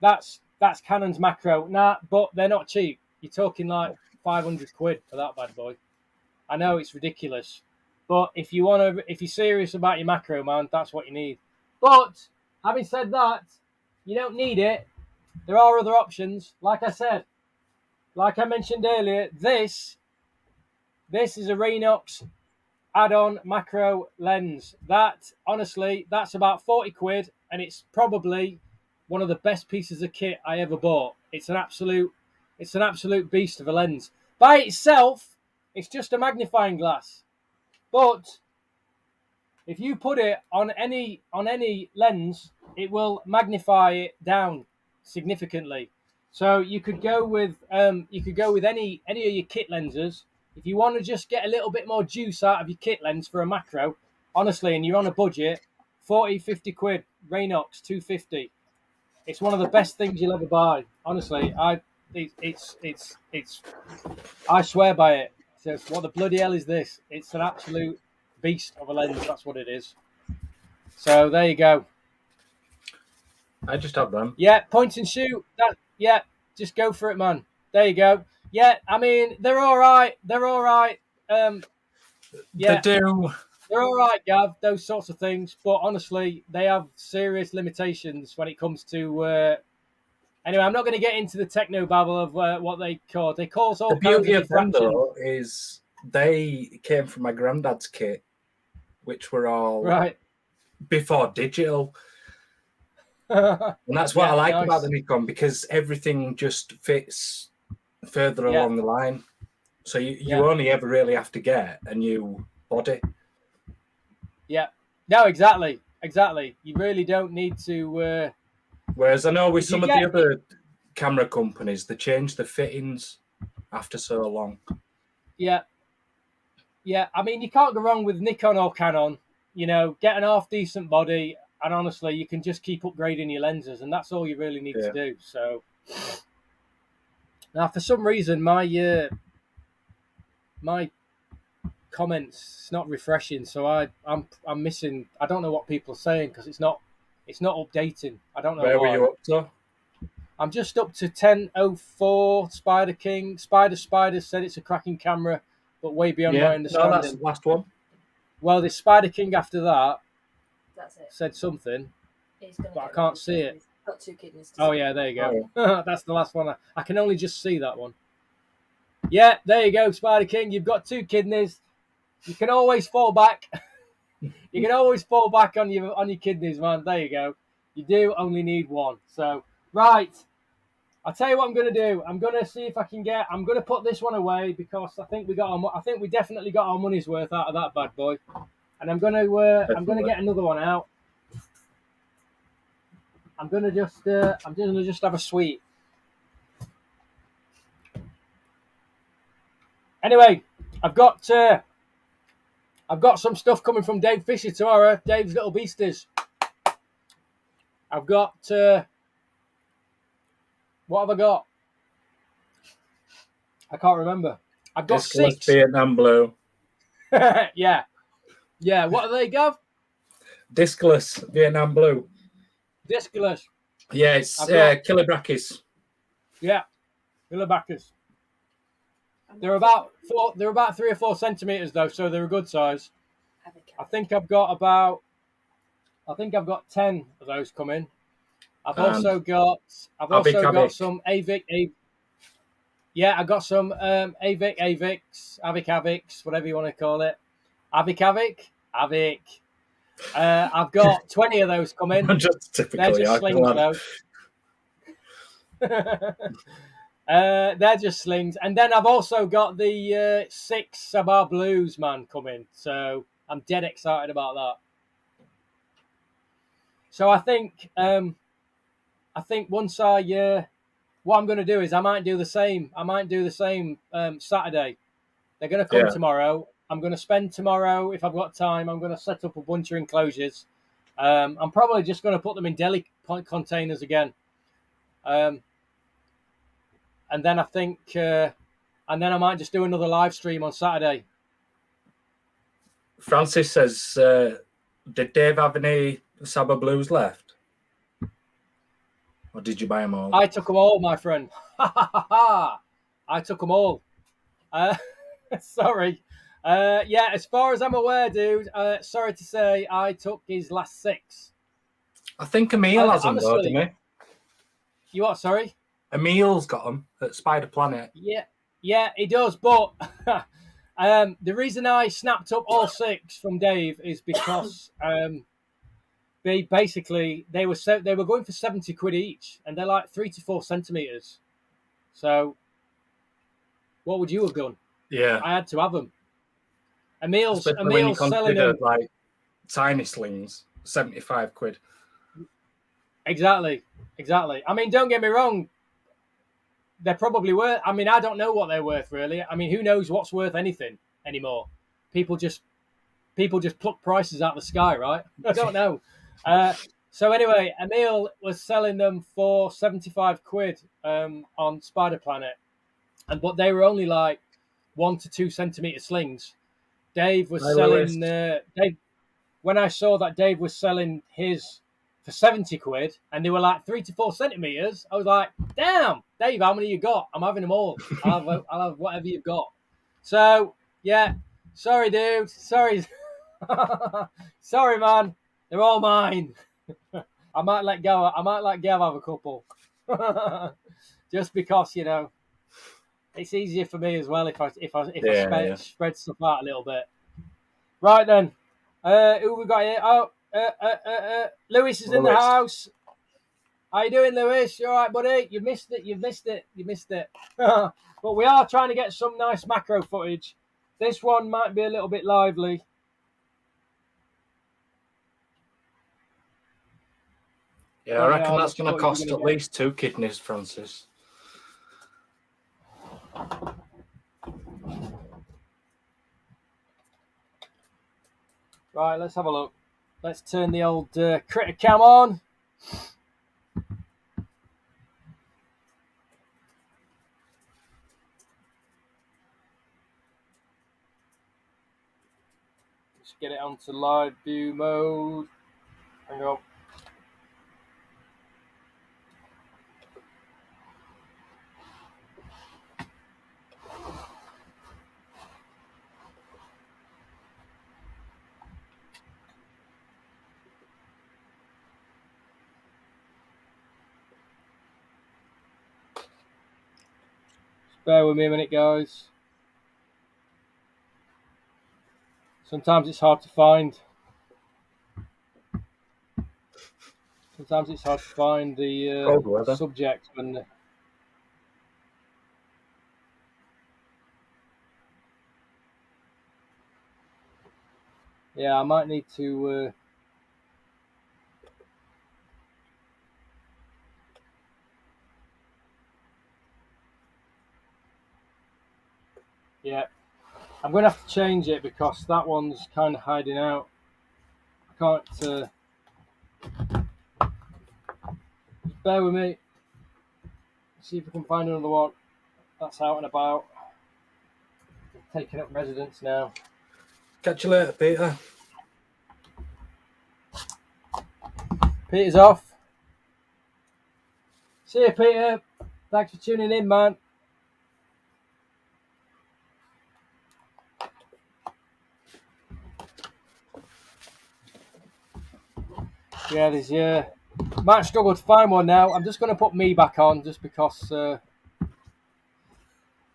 that's Canon's macro. But they're not cheap. You're talking like 500 quid for that bad boy. I know it's ridiculous, but if you're serious about your macro, man, that's what you need. But having said that, you don't need it. There are other options. Like I mentioned earlier, this is a Rehouse add-on macro lens. That, honestly, that's about 40 quid, and it's probably one of the best pieces of kit I ever bought. It's an absolute beast of a lens. By itself, it's just a magnifying glass. But if you put it on any lens, it will magnify it down significantly. So you could go with any of your kit lenses. If you want to just get a little bit more juice out of your kit lens for a macro, honestly, and you're on a budget, 40, 50 quid, Rehouse 250. It's one of the best things you'll ever buy. Honestly, it's I swear by it. So what the bloody hell is this? It's an absolute beast of a lens. That's what it is. So there you go. I just have them. Yeah, point and shoot. Yeah, just go for it, man. There you go. Yeah, I mean they're all right. They're all right. Yeah, they do. They're all right, Gav. Those sorts of things, but honestly, they have serious limitations when it comes to. Anyway, I'm not going to get into the techno babble of what they cause. They cause all the beauty kinds of them, diffractions. though, is they came from my granddad's kit, which were all right before digital. And that's what I like about the Nikon, because everything just fits further along the line. So you only ever really have to get a new body. Yeah. No, exactly. You really don't need to. Whereas I know with some of the other camera companies, they change the fittings after so long. Yeah. Yeah. I mean, you can't go wrong with Nikon or Canon. You know, get an half decent body, and honestly, you can just keep upgrading your lenses, and that's all you really need to do. So now, for some reason, my comments it's not refreshing, so I'm missing. I don't know what people are saying because it's not updating. I don't know where why. were you up to. I'm just up to 10:04. Spider King Spider said it's a cracking camera, but way beyond my understanding. No, that's the last one. Well, the Spider King after that that's it. said something, but I can't can't see it. Got 2 kidneys. Oh yeah, there you go. Oh. That's the last one. I can only just see that one. Yeah, there you go, Spider King. You've got 2 kidneys. You can always fall back. You can always fall back on your kidneys, man. There you go. You do only need 1. So, right. I'll tell you what I'm going to do. I'm going to see if I can get. I'm going to put this one away because I think we definitely got our money's worth out of that bad boy. And I'm going to get another one out. I'm going to just have a sweet. Anyway, I've got some stuff coming from Dave Fisher tomorrow. Dave's Little Beasties. I've got. What have I got? I can't remember. I've got 6. Vietnam Blue. Yeah. What are they, Gav? Discless Vietnam Blue. Discless. Yeah, it's Ybyrapora. Yeah, Ybyrapora. They're about 3 or 4 centimeters though, so they're a good size. I think I've got 10 of those coming. I've also got some Avic. Yeah, I got some Avics, whatever you want to call it. Avic. I've got 20 of those coming. They're just slings though. They're just slings, and then I've also got the 6 Sapphire Blues man coming. So I'm dead excited about that. So I think once what I'm going to do is I might do the same. Saturday. They're going to come tomorrow. I'm going to spend tomorrow, if I've got time, I'm going to set up a bunch of enclosures. I'm probably just going to put them in deli containers again. And then I think, and then I might just do another live stream on Saturday. Francis says, did Dave have any Sapphire Blues left? Or did you buy them all? I took them all, my friend. I took them all. Sorry. Yeah, as far as I'm aware, dude, sorry to say, I took his last 6. I think Emil has them, though, didn't he? You what, sorry? Emil's got them at Spider Planet. Yeah, he does, but the reason I snapped up all 6 from Dave is because they were going for 70 quid each, and they're like 3 to 4 centimeters. So, what would you have done? Yeah, I had to have them. Emil's selling them like tiny slings, 75 quid. Exactly. I mean, don't get me wrong. They're probably worth. I mean, I don't know what they're worth really. I mean, who knows what's worth anything anymore? People just pluck prices out of the sky, right? I don't know. So anyway, Emil was selling them for 75 quid on Spider Planet, but they were only like 1 to 2 centimeter slings. Dave was selling. Dave, when I saw that Dave was selling his for 70 quid, and they were like 3 to 4 centimeters, I was like, "Damn, Dave, how many you got? I'm having them all. I'll have whatever you've got." So yeah, sorry, dude. Sorry, sorry, man. They're all mine. I might let Gav have a couple, just because it's easier for me as well if I spread stuff out a little bit. Right then, who we got here? Oh, Lewis is in the house. How you doing, Lewis? You all right, buddy? You missed it. But we are trying to get some nice macro footage. This one might be a little bit lively. Yeah, I reckon that's going to cost at least 2 kidneys, Francis. Right, let's have a look. Let's turn the old critter cam on. Let's get it onto live view mode. Hang on. Bear with me a minute, guys. Sometimes it's hard to find. Sometimes it's hard to find the subject when. Yeah, I might need to. Yeah, I'm going to have to change it because that one's kind of hiding out. I can't. Bear with me. See if we can find another one that's out and about. Taking up residence now. Catch you later, Peter. Peter's off. See you, Peter. Thanks for tuning in, man. Yeah, there's might struggle to find one now. I'm just going to put me back on just because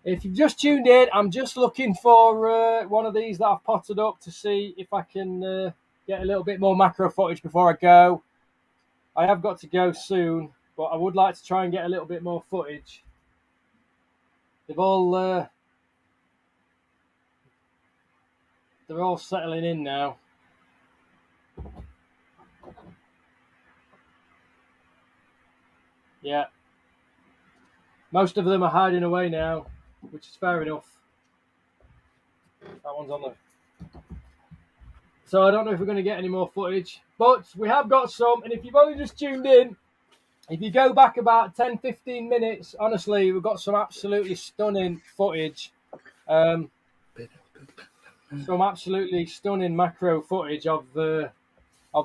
if you've just tuned in, I'm just looking for one of these that I've potted up to see if I can get a little bit more macro footage before I go. I have got to go soon, but I would like to try and get a little bit more footage. They're all settling in now. Yeah. Most of them are hiding away now, which is fair enough. That one's on there. So I don't know if we're going to get any more footage, but we have got some. And if you've only just tuned in, if you go back about 10-15 minutes, honestly, we've got some absolutely stunning footage. Some absolutely stunning macro footage of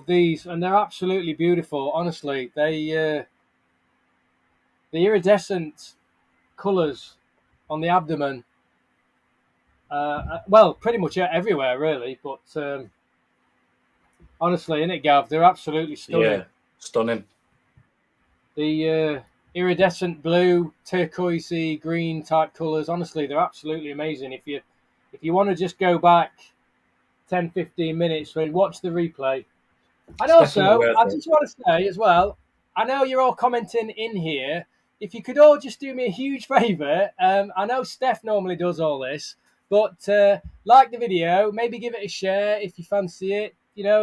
these, and they're absolutely beautiful. Honestly, the iridescent colours on the abdomen. Well, pretty much everywhere, really. But honestly, innit, Gav? They're absolutely stunning. Yeah, stunning. The iridescent blue, turquoisey, green type colours. Honestly, they're absolutely amazing. If you want to just go back 10-15 minutes and watch the replay. And also, I just want to say as well, I know you're all commenting in here. If you could all just do me a huge favour, I know Steph normally does all this, but like the video, maybe give it a share if you fancy it.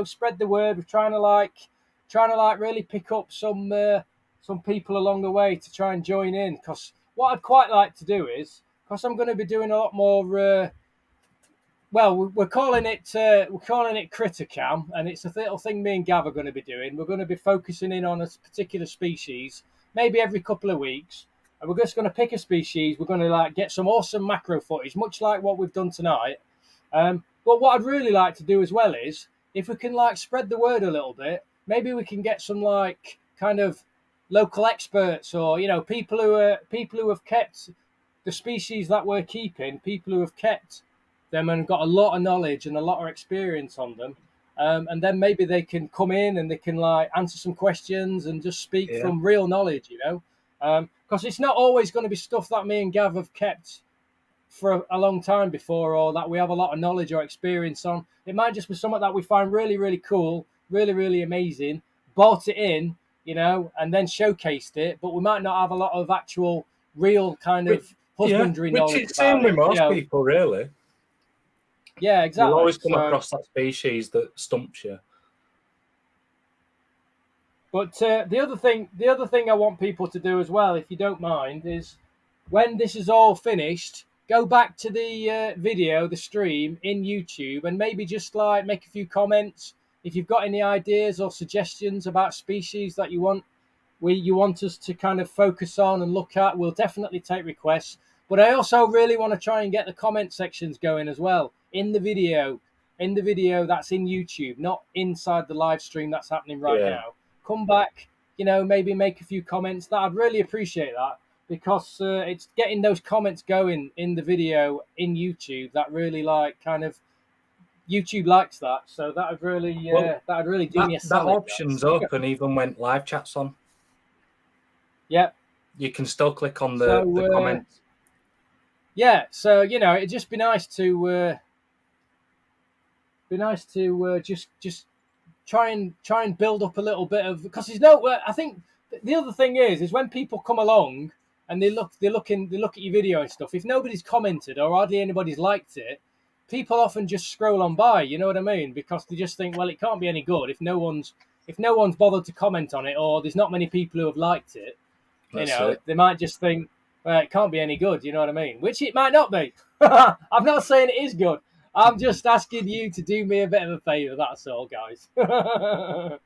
Spread the word. We're trying to really pick up some people along the way to try and join in. Because what I'd quite like to do is, because I'm going to be doing a lot more well, we're calling it Criticam, and it's a little thing me and Gav are going to be doing. We're going to be focusing in on a particular species, maybe every couple of weeks, and we're just going to pick a species. We're going to like get some awesome macro footage, much like what we've done tonight. But what I'd really like to do as well is, if we can like spread the word a little bit, maybe we can get some like kind of local experts, or people who have kept the species that we're keeping, people who have kept them and got a lot of knowledge and a lot of experience on them, and then maybe they can come in and they can like answer some questions and just speak from real knowledge, because it's not always going to be stuff that me and Gav have kept for a long time before, or that we have a lot of knowledge or experience on. It might just be something that we find really, really cool, really, really amazing, bought it in, and then showcased it, but we might not have a lot of actual real kind of husbandry knowledge. Which it's same with most people, really. Yeah, exactly. You'll always come across that species that stumps you. But the other thing I want people to do as well, if you don't mind, is when this is all finished, go back to the video, the stream in YouTube, and maybe just like make a few comments. If you've got any ideas or suggestions about species that you want us to kind of focus on and look at, we'll definitely take requests. But I also really want to try and get the comment sections going as well in the video that's in YouTube, not inside the live stream that's happening right now. Come back, maybe make a few comments. That I'd really appreciate that, because it's getting those comments going in the video in YouTube that really like kind of YouTube likes that. So that would really do me a solid. That option's open even when live chat's on. Yeah, you can still click on the comments. Yeah, so it'd just be nice to just try and build up a little bit of, because there's no. I think the other thing is when people come along and they look at your video and stuff. If nobody's commented or hardly anybody's liked it, people often just scroll on by. You know what I mean? Because they just think, well, it can't be any good if no one's bothered to comment on it, or there's not many people who have liked it. They might just think, well, it can't be any good. You know what I mean? Which it might not be. I'm not saying it is good. I'm just asking you to do me a bit of a favour. That's all, guys. I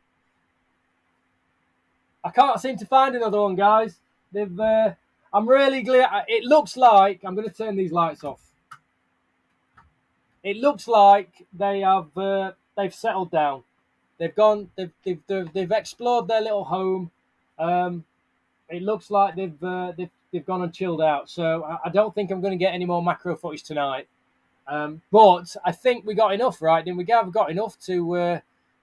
can't seem to find another one, guys. I'm really glad. It looks like I'm going to turn these lights off. It looks like they've settled down. They've gone. They've explored their little home. It looks like they've gone and chilled out. So I don't think I'm going to get any more macro footage tonight. But I think we got enough, right? Didn't we, Gav? We got enough to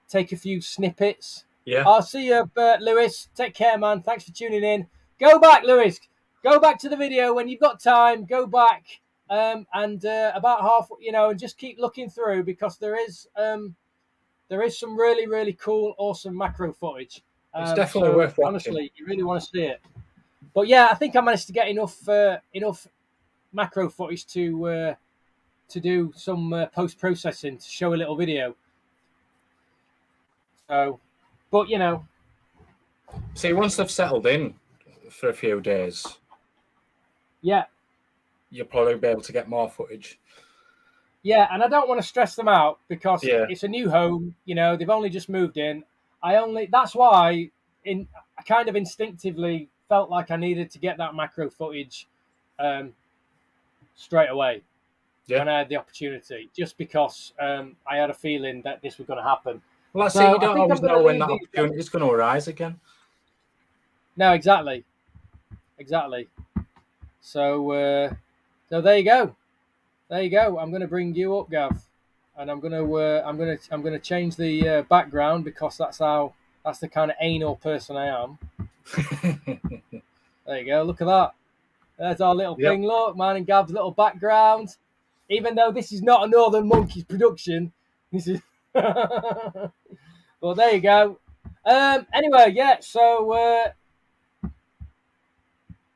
take a few snippets. Yeah. I'll see you, Lewis. Take care, man. Thanks for tuning in. Go back, Lewis. Go back to the video when you've got time. Go back and about half, and just keep looking through, because there is some really, really cool, awesome macro footage. It's definitely worth watching. Honestly, you really want to see it. But yeah, I think I managed to get enough macro footage to do some post-processing to show a little video. So, but see, once they've settled in for a few days, yeah, you'll probably be able to get more footage. Yeah, and I don't want to stress them out, because it's a new home. They've only just moved in. That's why I kind of instinctively felt like I needed to get that macro footage straight away when I had the opportunity, just because I had a feeling that this was going to happen. Well, I say you don't always know when that opportunity is going to arise again. No, exactly. So there you go. I'm going to bring you up, Gav, and I'm going to change the background, because that's the kind of anal person I am. There you go. Look at that. There's our little thing. Look, mine and Gav's little background. Even though this is not a Northern Monkeys production, this is. Well, there you go. Anyway, yeah. So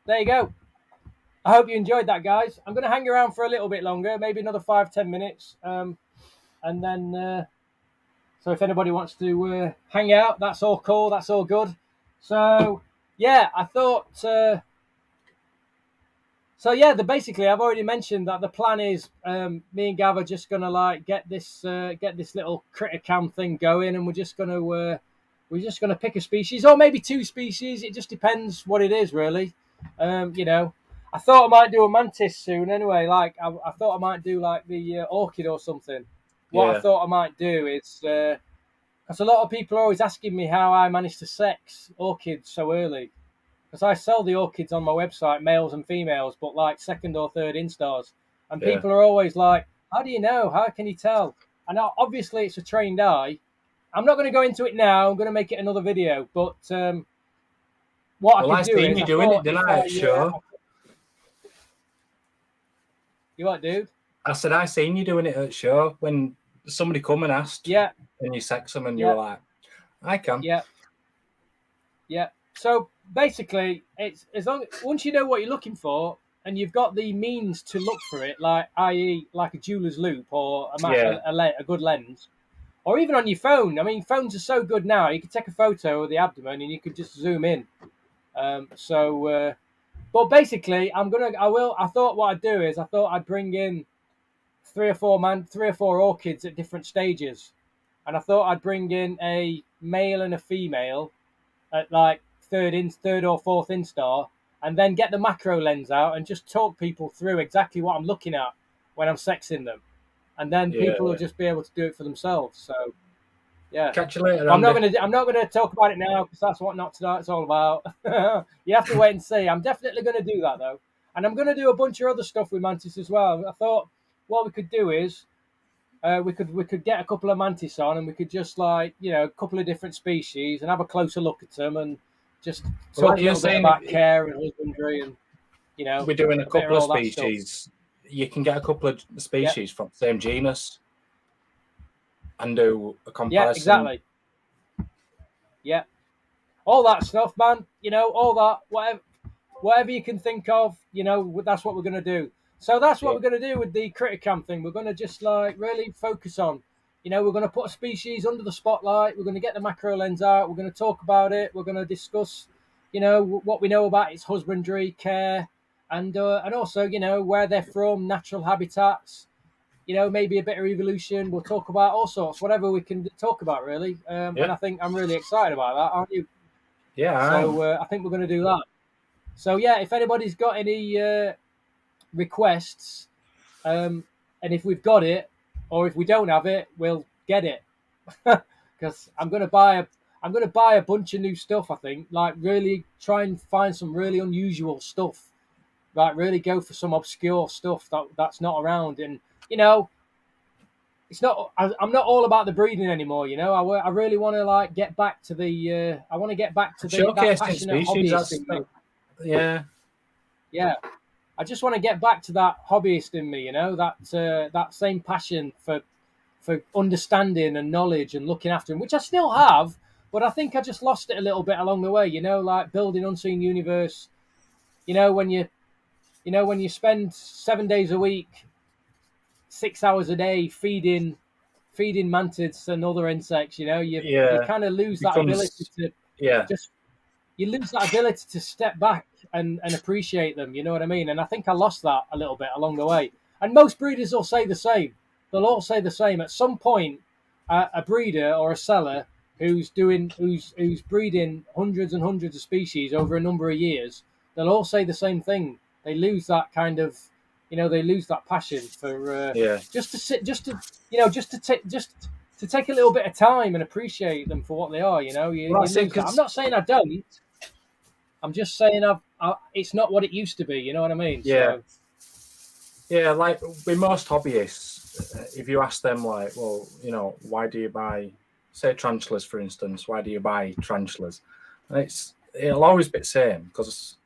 there you go. I hope you enjoyed that, guys. I'm going to hang around for a little bit longer, maybe another 5-10 minutes, and then. So if anybody wants to hang out, that's all cool. That's all good. So yeah, I thought. So yeah, basically I've already mentioned that the plan is me and Gav are just gonna like get this little critter cam thing going, and we're just gonna pick a species or maybe two species. It just depends what it is, really. You know, I thought I might do a mantis soon. Anyway, like I thought I might do like the orchid or something. What I thought I might do is because a lot of people are always asking me how I managed to sex orchids so early. Because I sell the orchids on my website, males and females, but like second or third instars. And people are always like, how do you know? How can you tell? And obviously it's a trained eye. I'm not going to go into it now. I'm going to make it another video. But what I could do is... you doing it, didn't I? Sure. You what, dude? I said, I seen you doing it at show when somebody come and asked. Yeah. And you sex them and you were like, I can. Yeah. Yeah. So basically, it's once you know what you're looking for and you've got the means to look for it, like i.e., like a jeweler's loupe or a good lens, or even on your phone. I mean, phones are so good now. You can take a photo of the abdomen and you can just zoom in. But basically, I thought what I'd do is I thought I'd bring in three or four orchids at different stages, and I thought I'd bring in a male and a female at like third or fourth instar, and then get the macro lens out and just talk people through exactly what I'm looking at when I'm sexing them, and then people will just be able to do it for themselves. So yeah, catch you later. I'm not gonna talk about it now because that's what Not Tonight's all about. You have to wait and see. I'm definitely gonna do that though, and I'm gonna do a bunch of other stuff with mantis as well. I thought what we could do is we could get a couple of mantis on, and we could just like a couple of different species and have a closer look at them and just talk a little bit about care and husbandry, and we're doing a couple of species. You can get a couple of species from the same genus and do a comparison. Yeah, exactly. Yeah, all that stuff, man. All that whatever you can think of. That's what we're gonna do. So that's what we're going to do with the critter cam thing. We're going to just like really focus on, we're going to put a species under the spotlight. We're going to get the macro lens out. We're going to talk about it. We're going to discuss, what we know about its husbandry, care, and also, where they're from, natural habitats, maybe a bit of evolution. We'll talk about all sorts, whatever we can talk about, really. And I think I'm really excited about that, aren't you? Yeah. So I think we're going to do that. So yeah, if anybody's got any requests, and if we've got it or if we don't have it, we'll get it. Because I'm gonna buy a bunch of new stuff. I think like really try and find some really unusual stuff, like really go for some obscure stuff that's not around. And it's not I'm not all about the breeding anymore. I really want to like get back to the that passionate hobbyist. Yeah. I just want to get back to that hobbyist in me, that same passion for understanding and knowledge and looking after him, which I still have, but I think I just lost it a little bit along the way, like building Unseen Universe. When you spend 7 days a week, 6 hours a day feeding mantids and other insects, you kind of lose that ability to you lose that ability to step back and appreciate them, you know what I mean? And I think I lost that a little bit along the way. And most breeders will say the same. They'll all say the same. At some point, a breeder or a seller who's breeding hundreds and hundreds of species over a number of years, they'll all say the same thing. They lose that kind of, they lose that passion for just to take a little bit of time and appreciate them for what they are. I'm not saying I don't. I'm just saying it's not what it used to be. You know what I mean? Yeah. So, yeah, like with most hobbyists, if you ask them, like, well, why do you buy, say, tarantulas, for instance? Why do you buy tarantulas? And it'll always be the same because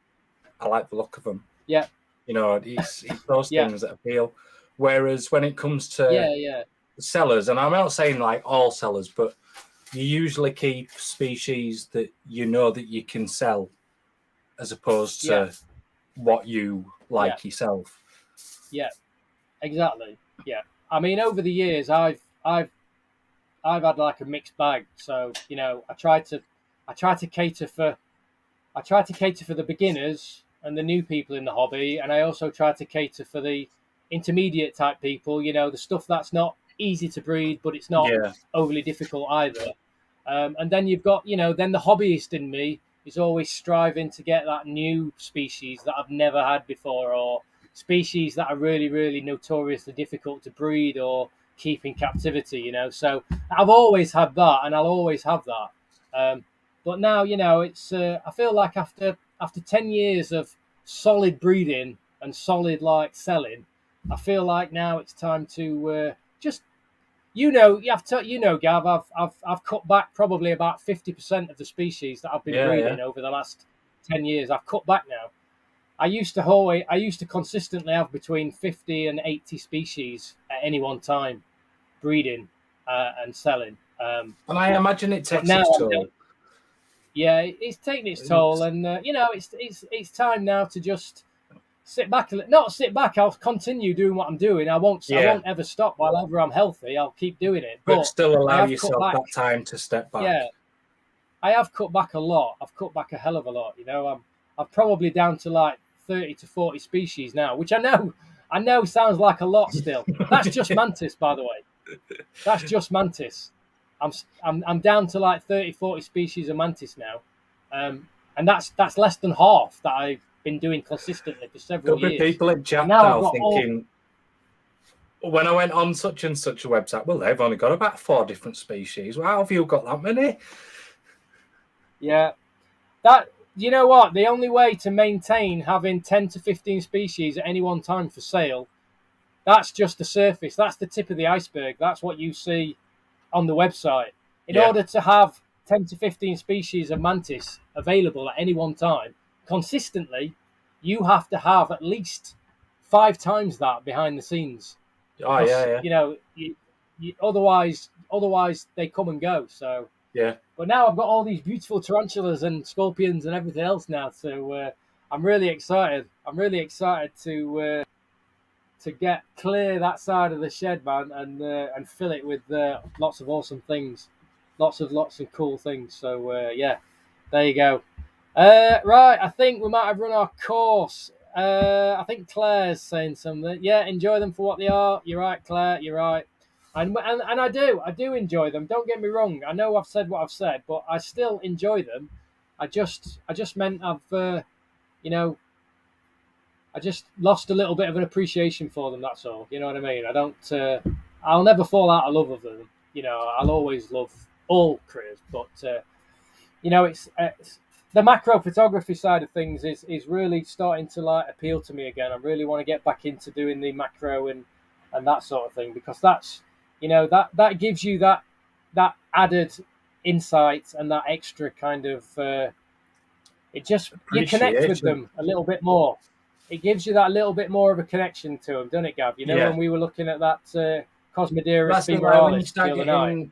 I like the look of them. Yeah. It's those things that appeal. Whereas when it comes to sellers, and I'm not saying like all sellers, but you usually keep species that that you can sell, as opposed to what you like yourself. Yeah, exactly. Yeah, I mean, over the years, I've had like a mixed bag. So I try to cater for the beginners, and the new people in the hobby, and I also try to cater for the intermediate type people. You know, the stuff that's not easy to breed, but it's not overly difficult either. And then you've got, you know, then the hobbyist in me is always striving to get that new species that I've never had before, or species that are really, really notoriously difficult to breed or keep in captivity, you know. So I've always had that, and I'll always have that. But now, you know, it's I feel like after 10 years of solid breeding and solid like selling, I feel like now it's time to just, you know, Gav, I've cut back probably about 50% of the species that I've been breeding over the last 10 years. I've cut back now. I used to consistently have between 50 and 80 species at any one time breeding and selling. And I imagine it takes its toll. Yeah, it's taking its toll, and you know, it's time now to just sit back. Not sit back. I'll continue doing what I'm doing. I won't ever stop while ever I'm healthy. I'll keep doing it, but still allow yourself that time to step back. Yeah, I have cut back a lot. I've cut back a hell of a lot. You know, I'm probably down to like 30 to 40 species now, which I know sounds like a lot still. That's just mantis, by the way. That's just mantis. I'm down to like 30, 40 species of mantis now, and that's less than half that I've been doing consistently for several years. There'll be people in chat now thinking, when I went on such and such a website, well, they've only got about 4 different species. Well, how have you got that many? Yeah, that, you know what? The only way to maintain having 10 to 15 species at any one time for sale, that's just the surface. That's the tip of the iceberg. That's what you see on the website. In order to have 10 to 15 species of mantis available at any one time consistently, you have to have at least 5 times that behind the scenes. You know, otherwise they come and go. So but now I've got all these beautiful tarantulas and scorpions and everything else now, so I'm really excited. I'm really excited to get clear that side of the shed, man, and fill it with lots of awesome things, lots of cool things. So yeah, there you go. Right, I think we might have run our course. I think Claire's saying something. Yeah, enjoy them for what they are. You're right, Claire. You're right. And I do enjoy them. Don't get me wrong. I know I've said what I've said, but I still enjoy them. I just meant I've you know, I just lost a little bit of an appreciation for them. That's all. You know what I mean? I don't. I'll never fall out of love with them. You know, I'll always love all critters, but you know, it's the macro photography side of things is really starting to like appeal to me again. I really want to get back into doing the macro and that sort of thing, because that's, you know, that gives you that added insight and that extra kind of it just, you connect with them a little bit more. It gives you that little bit more of a connection to them, doesn't it, Gav? You know, when we were looking at that Cosmodeus femoralis the other night,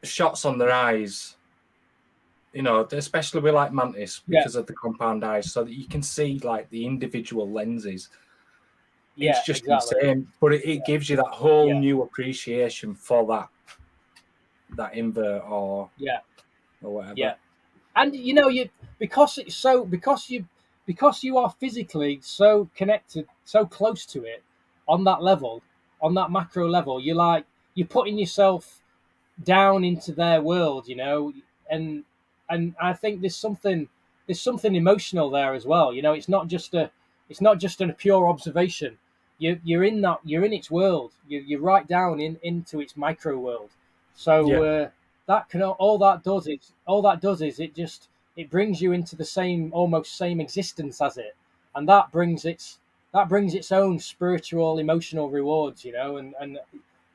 shots on their eyes, you know, especially with like mantis because of the compound eyes, so that you can see like the individual lenses. It's just insane, but it gives you that whole new appreciation for that invert or whatever. Yeah, and you know, because you are physically so connected, so close to it on that level, on that macro level, you're putting yourself down into their world, you know, and I think there's something emotional there as well. You know, it's not just a pure observation. You're in its world. You're right down into its micro world. So that can all that does is it brings you into the almost same existence as it, and that brings its own spiritual, emotional rewards. You know, and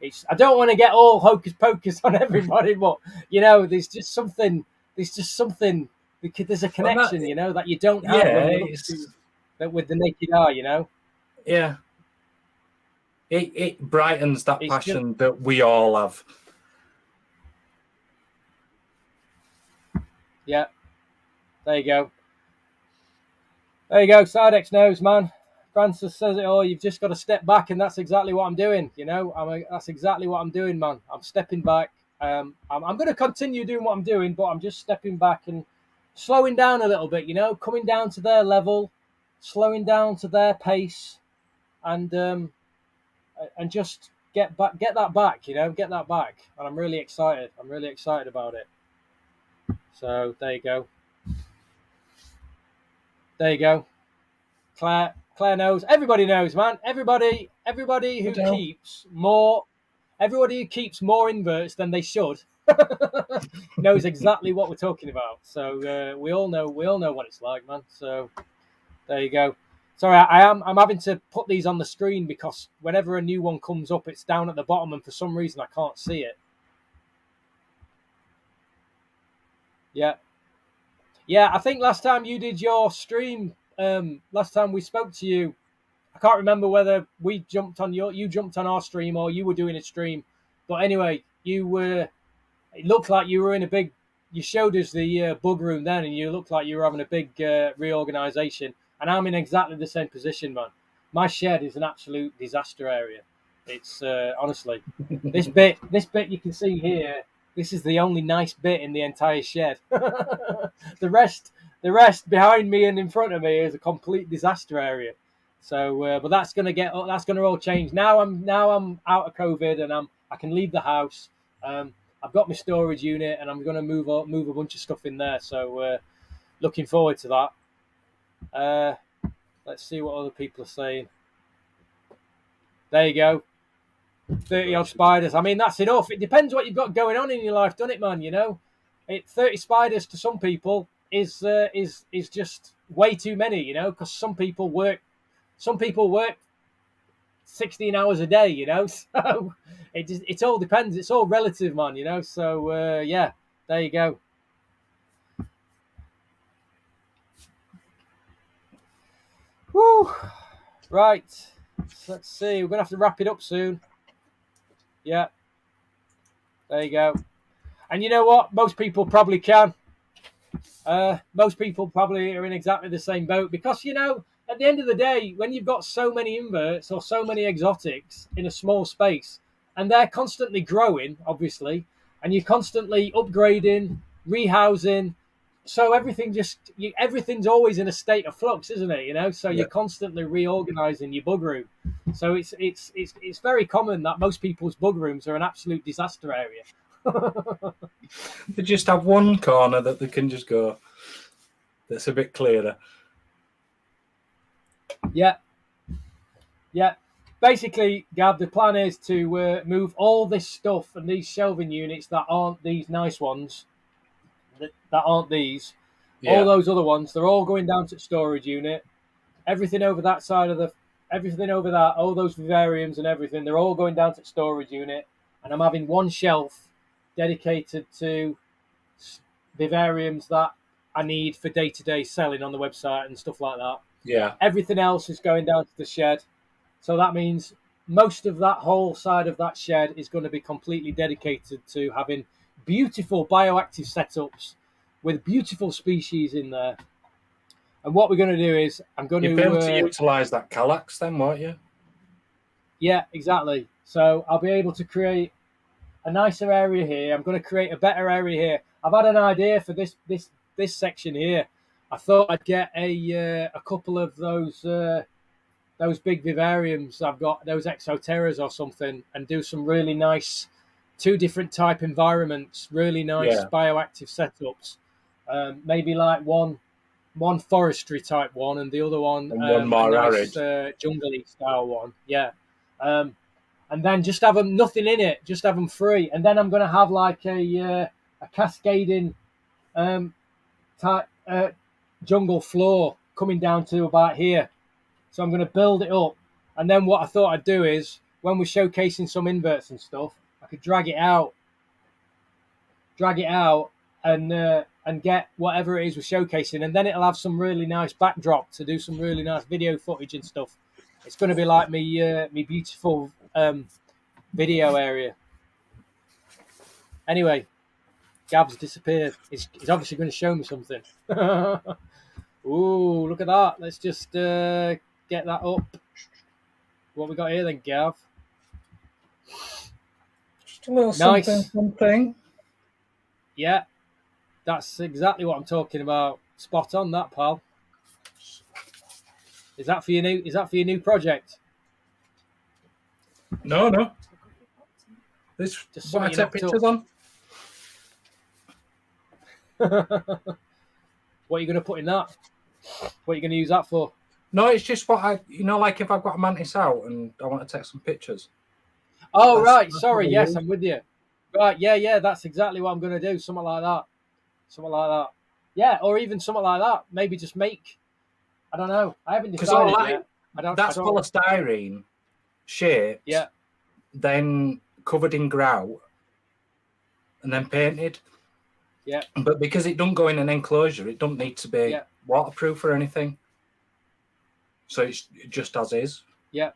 it's, I don't want to get all hocus pocus on everybody, but you know, there's just something. There's a connection, you know, that you don't have when you look that with the naked eye. You know. Yeah. It brightens that passion that we all have. Yeah. There you go. Sardex knows, man. Francis says it all. You've just got to step back, and that's exactly what I'm doing. You know, that's exactly what I'm doing, man. I'm stepping back. I'm going to continue doing what I'm doing, but I'm just stepping back and slowing down a little bit. You know, coming down to their level, slowing down to their pace, and just get that back, get that back. And I'm really excited. I'm really excited about it. So there you go. There you go. Claire knows. Everybody knows, man. Everybody who keeps more inverts than they should knows exactly what we're talking about. So we all know what it's like, man. So there you go. Sorry, I'm having to put these on the screen because whenever a new one comes up, it's down at the bottom, and for some reason I can't see it. Yeah. I think last time you did your stream, last time we spoke to you, I can't remember whether you jumped on our stream or you were doing a stream, but anyway, it looked like you were in a big. You showed us the bug room then, and you looked like you were having a big reorganization. And I'm in exactly the same position, man. My shed is an absolute disaster area. It's honestly, this bit you can see here. This is the only nice bit in the entire shed. The rest behind me and in front of me is a complete disaster area. So, but that's gonna all change. Now I'm out of COVID and I can leave the house. I've got my storage unit and I'm gonna move a bunch of stuff in there. So, looking forward to that. Let's see what other people are saying. There you go. 30 odd spiders. I mean, that's enough. It depends what you've got going on in your life, doesn't it, man? 30 spiders to some people is just way too many, because some people work 16 hours a day, So it all depends. It's all relative, man, So yeah, there you go. Woo! Right. So let's see. We're gonna have to wrap it up soon. Yeah. There you go. And you know what? Most people probably can. Most people probably are in exactly the same boat because, at the end of the day, when you've got so many inverts or so many exotics in a small space, and they're constantly growing, obviously, and you're constantly upgrading, rehousing, so everything's always in a state of flux, isn't it? So you're constantly reorganizing your bug room. So it's very common that most people's bug rooms are an absolute disaster area. They just have one corner that they can just go. That's a bit clearer. Yeah. Basically, Gab, the plan is to move all this stuff and these shelving units that aren't these nice ones, that aren't these, all those other ones, they're all going down to the storage unit. Everything over that side of everything over that, all those vivariums and everything, they're all going down to the storage unit. And I'm having one shelf dedicated to vivariums that I need for day-to-day selling on the website and stuff like that. Yeah. Everything else is going down to the shed. So that means most of that whole side of that shed is going to be completely dedicated to having beautiful bioactive setups with beautiful species in there. And what we're going to do is You'll be able to utilise that calyx then, won't you? Yeah, exactly. So I'll be able to create a nicer area here. I'm going to create a better area here. I've had an idea for this section here. I thought I'd get a couple of those big vivariums. I've got those exoterras or something, and do some really nice 2 different type environments, really nice bioactive setups. Maybe like one forestry type one, and the other one one more nice jungle-y style one. Yeah. And then just have them nothing in it, just have them free. And then I'm going to have like a cascading type jungle floor coming down to about here. So I'm going to build it up. And then what I thought I'd do is, when we're showcasing some inverts and stuff, I could drag it out and get whatever it is we're showcasing. And then it'll have some really nice backdrop to do some really nice video footage and stuff. It's going to be like me beautiful video area. Anyway, Gab's disappeared. He's obviously going to show me something. Ooh, look at that. Let's just get that up. What we got here then, Gav? Just a little something. Yeah, that's exactly what I'm talking about. Spot on that, pal. Is that for your new? Is that for your new project? No. This just what I take pictures on. What are you going to put in that? What are you going to use that for? No, it's just what I, like if I've got a mantis out and I want to take some pictures. Oh, right. Sorry. Yes, I'm with you. Right. Yeah. That's exactly what I'm going to do. Something like that. Yeah, or even something like that. Maybe just make. I don't know. I haven't decided yet. That's polystyrene shaped. Yeah. Then covered in grout, and then painted. Yeah. But because it don't go in an enclosure, it don't need to be waterproof or anything. So it's just as is. Yeah.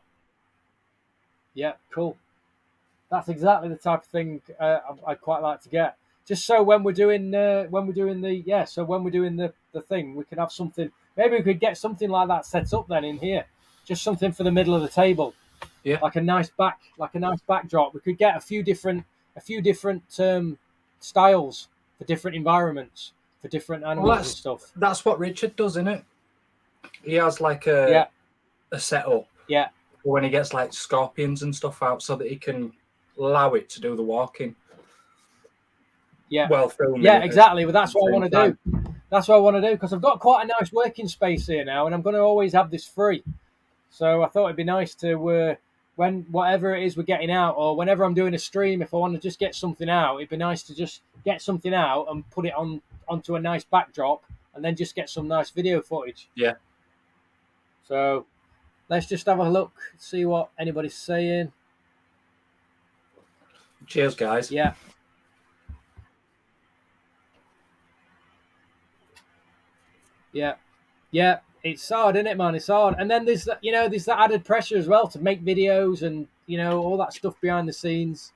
Yeah. Cool. That's exactly the type of thing I'd quite like to get. Just so when we're doing the thing, we can have something. Maybe we could get something like that set up then in here. Just something for the middle of the table. Yeah. Like a nice backdrop. We could get a few different styles for different environments, for different animals and stuff. That's what Richard does, isn't it? He has like a setup. Yeah. When he gets like scorpions and stuff out, so that he can allow it to do the walking. Yeah. Well filmed. Yeah, exactly. But that's what I want to do. That's what I want to do because I've got quite a nice working space here now, and I'm going to always have this free. So I thought it'd be nice to when whatever it is we're getting out, or whenever I'm doing a stream, if I want to just get something out, it'd be nice to just get something out and put it onto a nice backdrop, and then just get some nice video footage. Yeah. So let's just have a look, see what anybody's saying. Cheers, guys. Yeah. Yeah. It's hard, isn't it, man? It's hard. And then there's that added pressure as well to make videos and, all that stuff behind the scenes.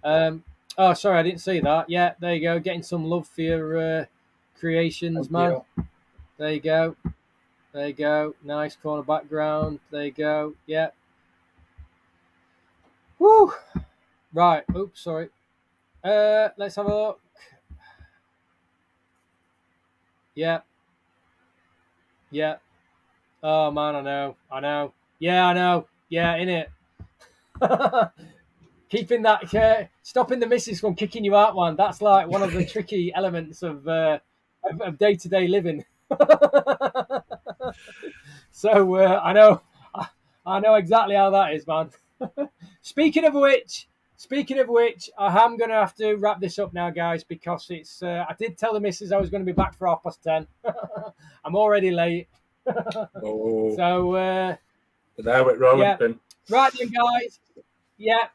Oh, sorry, I didn't see that. Yeah, there you go. Getting some love for your creations, man. There you go. Nice corner background. There you go. Yeah. Woo! Right. Oops, sorry. Let's have a look. Yeah. Oh man, I know. Yeah, I know. Yeah, innit. Keeping that, stopping the missus from kicking you out, man. That's like one of the tricky elements of day-to-day living. So I know exactly how that is, man. Speaking of which, I am going to have to wrap this up now, guys, because it's. I did tell the missus I was going to be back for 10:30. I'm already late. Oh. So there we're rolling. Yeah. Right then, guys. Yeah.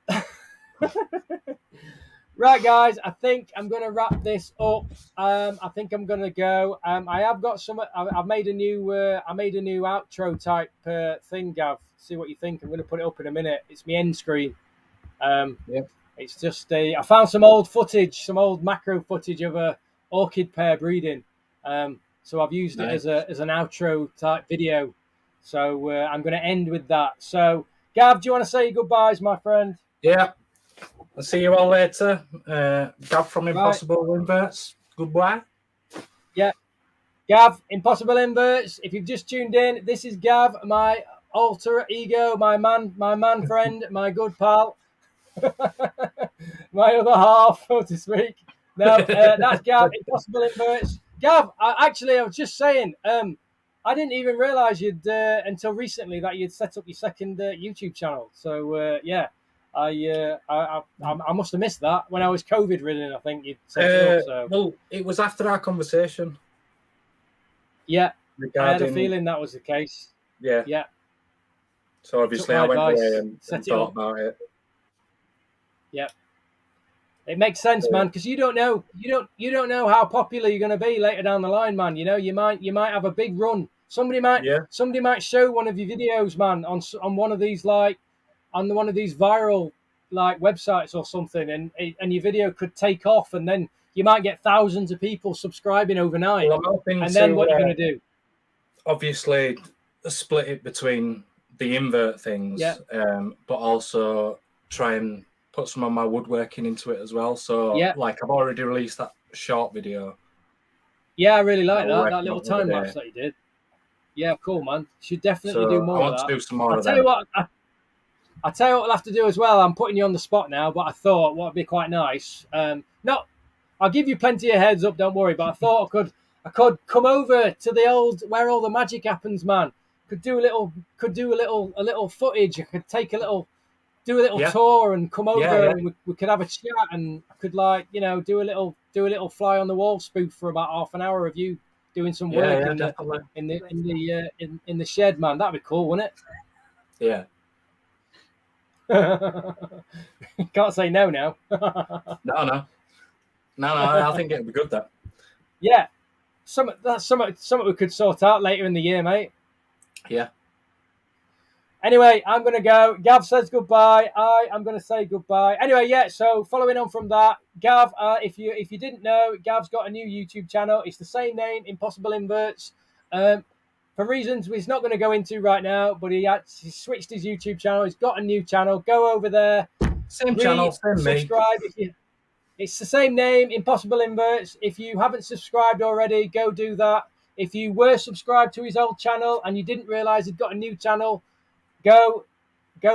Right, guys. I think I'm going to wrap this up. I think I'm going to go. I have got some. I've made a new. Outro type thing, Gav. See what you think. I'm going to put it up in a minute. It's my end screen. It's just I found some old footage, some old macro footage of a orchid pair breeding. So I've used it as an outro type video. So I'm going to end with that. So Gav, do you want to say goodbyes, my friend? Yeah. I'll see you all later. Gav from Impossible Inverts. Goodbye. Yeah. Gav, Impossible Inverts. If you've just tuned in, this is Gav, my alter ego, my man friend, my good pal. My other half, so to speak. No, that's Gav, Impossible Inverts. Gav, I was just saying, I didn't even realise you'd until recently that you'd set up your second YouTube channel. So yeah, I must have missed that when I was COVID ridden. I think you'd set it up. So. Well, it was after our conversation. Yeah, I had a feeling that was the case. Yeah. So obviously I went away and thought about it. Yeah. It makes sense, man, because you don't know how popular you're going to be later down the line, man. You might have a big run. Somebody might show one of your videos, man, on one of these one of these viral websites or something, and your video could take off, and then you might get thousands of people subscribing overnight. Well, and then what are you going to do? Obviously, split it between the invert things, but also try and put some of my woodworking into it as well. So, I've already released that short video. Yeah, I really like that little time lapse that you did. Yeah, cool, man. Should definitely do more I want of that. to do some more of Tell them. you what, I tell you what we'll have to do as well. I'm putting you on the spot now, but I thought what would be quite nice. I'll give you plenty of heads up. Don't worry. But I thought I could come over to the old where all the magic happens, man. Could do a little footage. I could take do a little tour and come over, and we could have a chat, and I could do a little fly on the wall spoof for about half an hour of you doing some work in the shed, man. That'd be cool, wouldn't it? Yeah. Can't say no now. No. I think it'd be good though. Yeah, that's something we could sort out later in the year, mate. Yeah. Anyway, I'm going to go. Gav says goodbye. I'm going to say goodbye. Anyway, yeah, so following on from that, Gav, if you didn't know, Gav's got a new YouTube channel. It's the same name, Impossible Inverts. For reasons he's not going to go into right now, but he switched his YouTube channel. He's got a new channel. Go over there. Same channel, same subscribe. It's the same name, Impossible Inverts. If you haven't subscribed already, go do that. If you were subscribed to his old channel and you didn't realise he'd got a new channel, go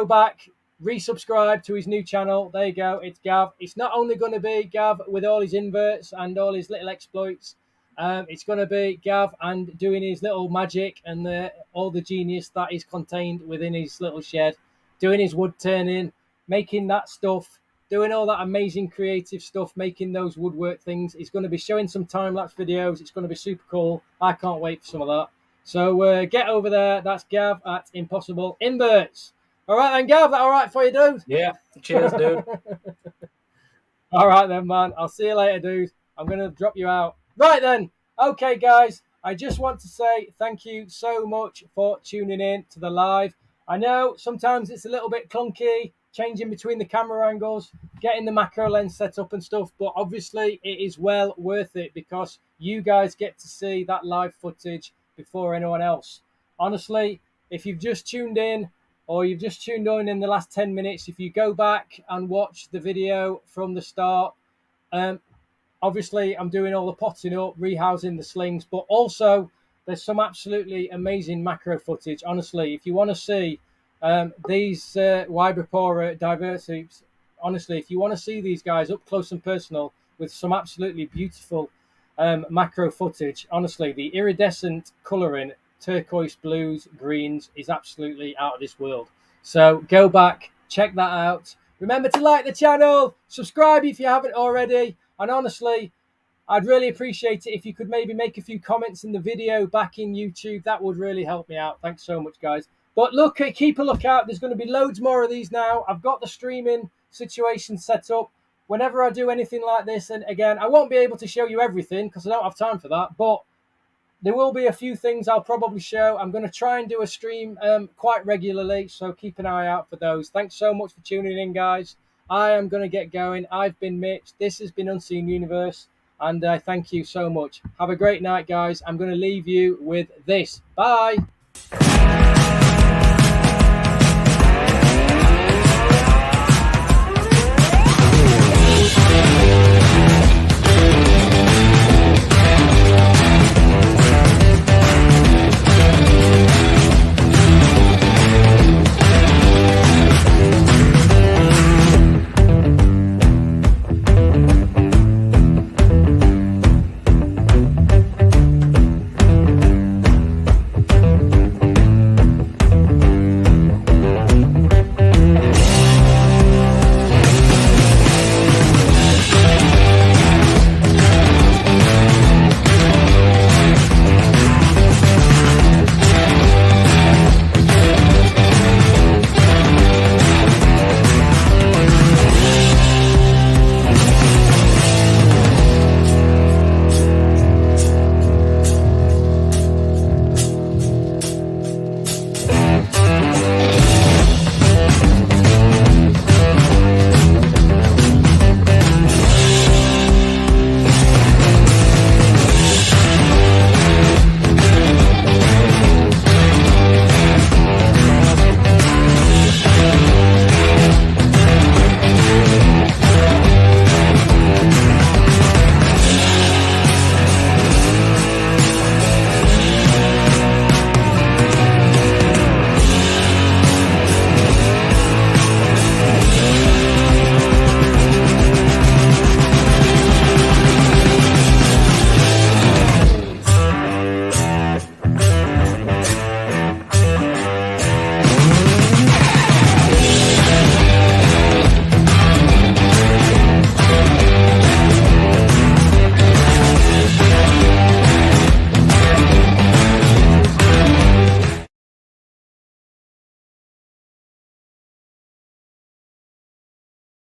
back, resubscribe to his new channel. There you go. It's Gav. It's not only going to be Gav with all his inverts and all his little exploits. It's going to be Gav and doing his little magic and all the genius that is contained within his little shed, doing his wood turning, making that stuff, doing all that amazing creative stuff, making those woodwork things. He's going to be showing some time-lapse videos. It's going to be super cool. I can't wait for some of that. So get over there. That's Gav at Impossible Inverts. All right then, Gav. That all right for you, dude? Yeah. Cheers, dude. All right then, man. I'll see you later, dude. I'm going to drop you out. Right then. Okay, guys. I just want to say thank you so much for tuning in to the live. I know sometimes it's a little bit clunky, changing between the camera angles, getting the macro lens set up and stuff, but obviously it is well worth it because you guys get to see that live footage before anyone else. Honestly, if you've just tuned in or you've just tuned in the last 10 minutes, if you go back and watch the video from the start, obviously I'm doing all the potting up, rehousing the slings, but also there's some absolutely amazing macro footage. Honestly, if you want to see these Ybyrapora diversipes, honestly, if you want to see these guys up close and personal with some absolutely beautiful macro footage, honestly, the iridescent colouring, turquoise blues, greens is absolutely out of this world. So go back, check that out. Remember to like the channel, subscribe if you haven't already, and honestly, I'd really appreciate it if you could maybe make a few comments in the video back in YouTube. That would really help me out. Thanks so much, guys. But look, keep a lookout. There's going to be loads more of these now. I've got the streaming situation set up. Whenever I do anything like this, and again, I won't be able to show you everything because I don't have time for that, but there will be a few things I'll probably show. I'm going to try and do a stream quite regularly, so keep an eye out for those. Thanks so much for tuning in, guys. I am going to get going. I've been Mitch. This has been Unseen Universe. And thank you so much. Have a great night, guys. I'm going to leave you with this. Bye.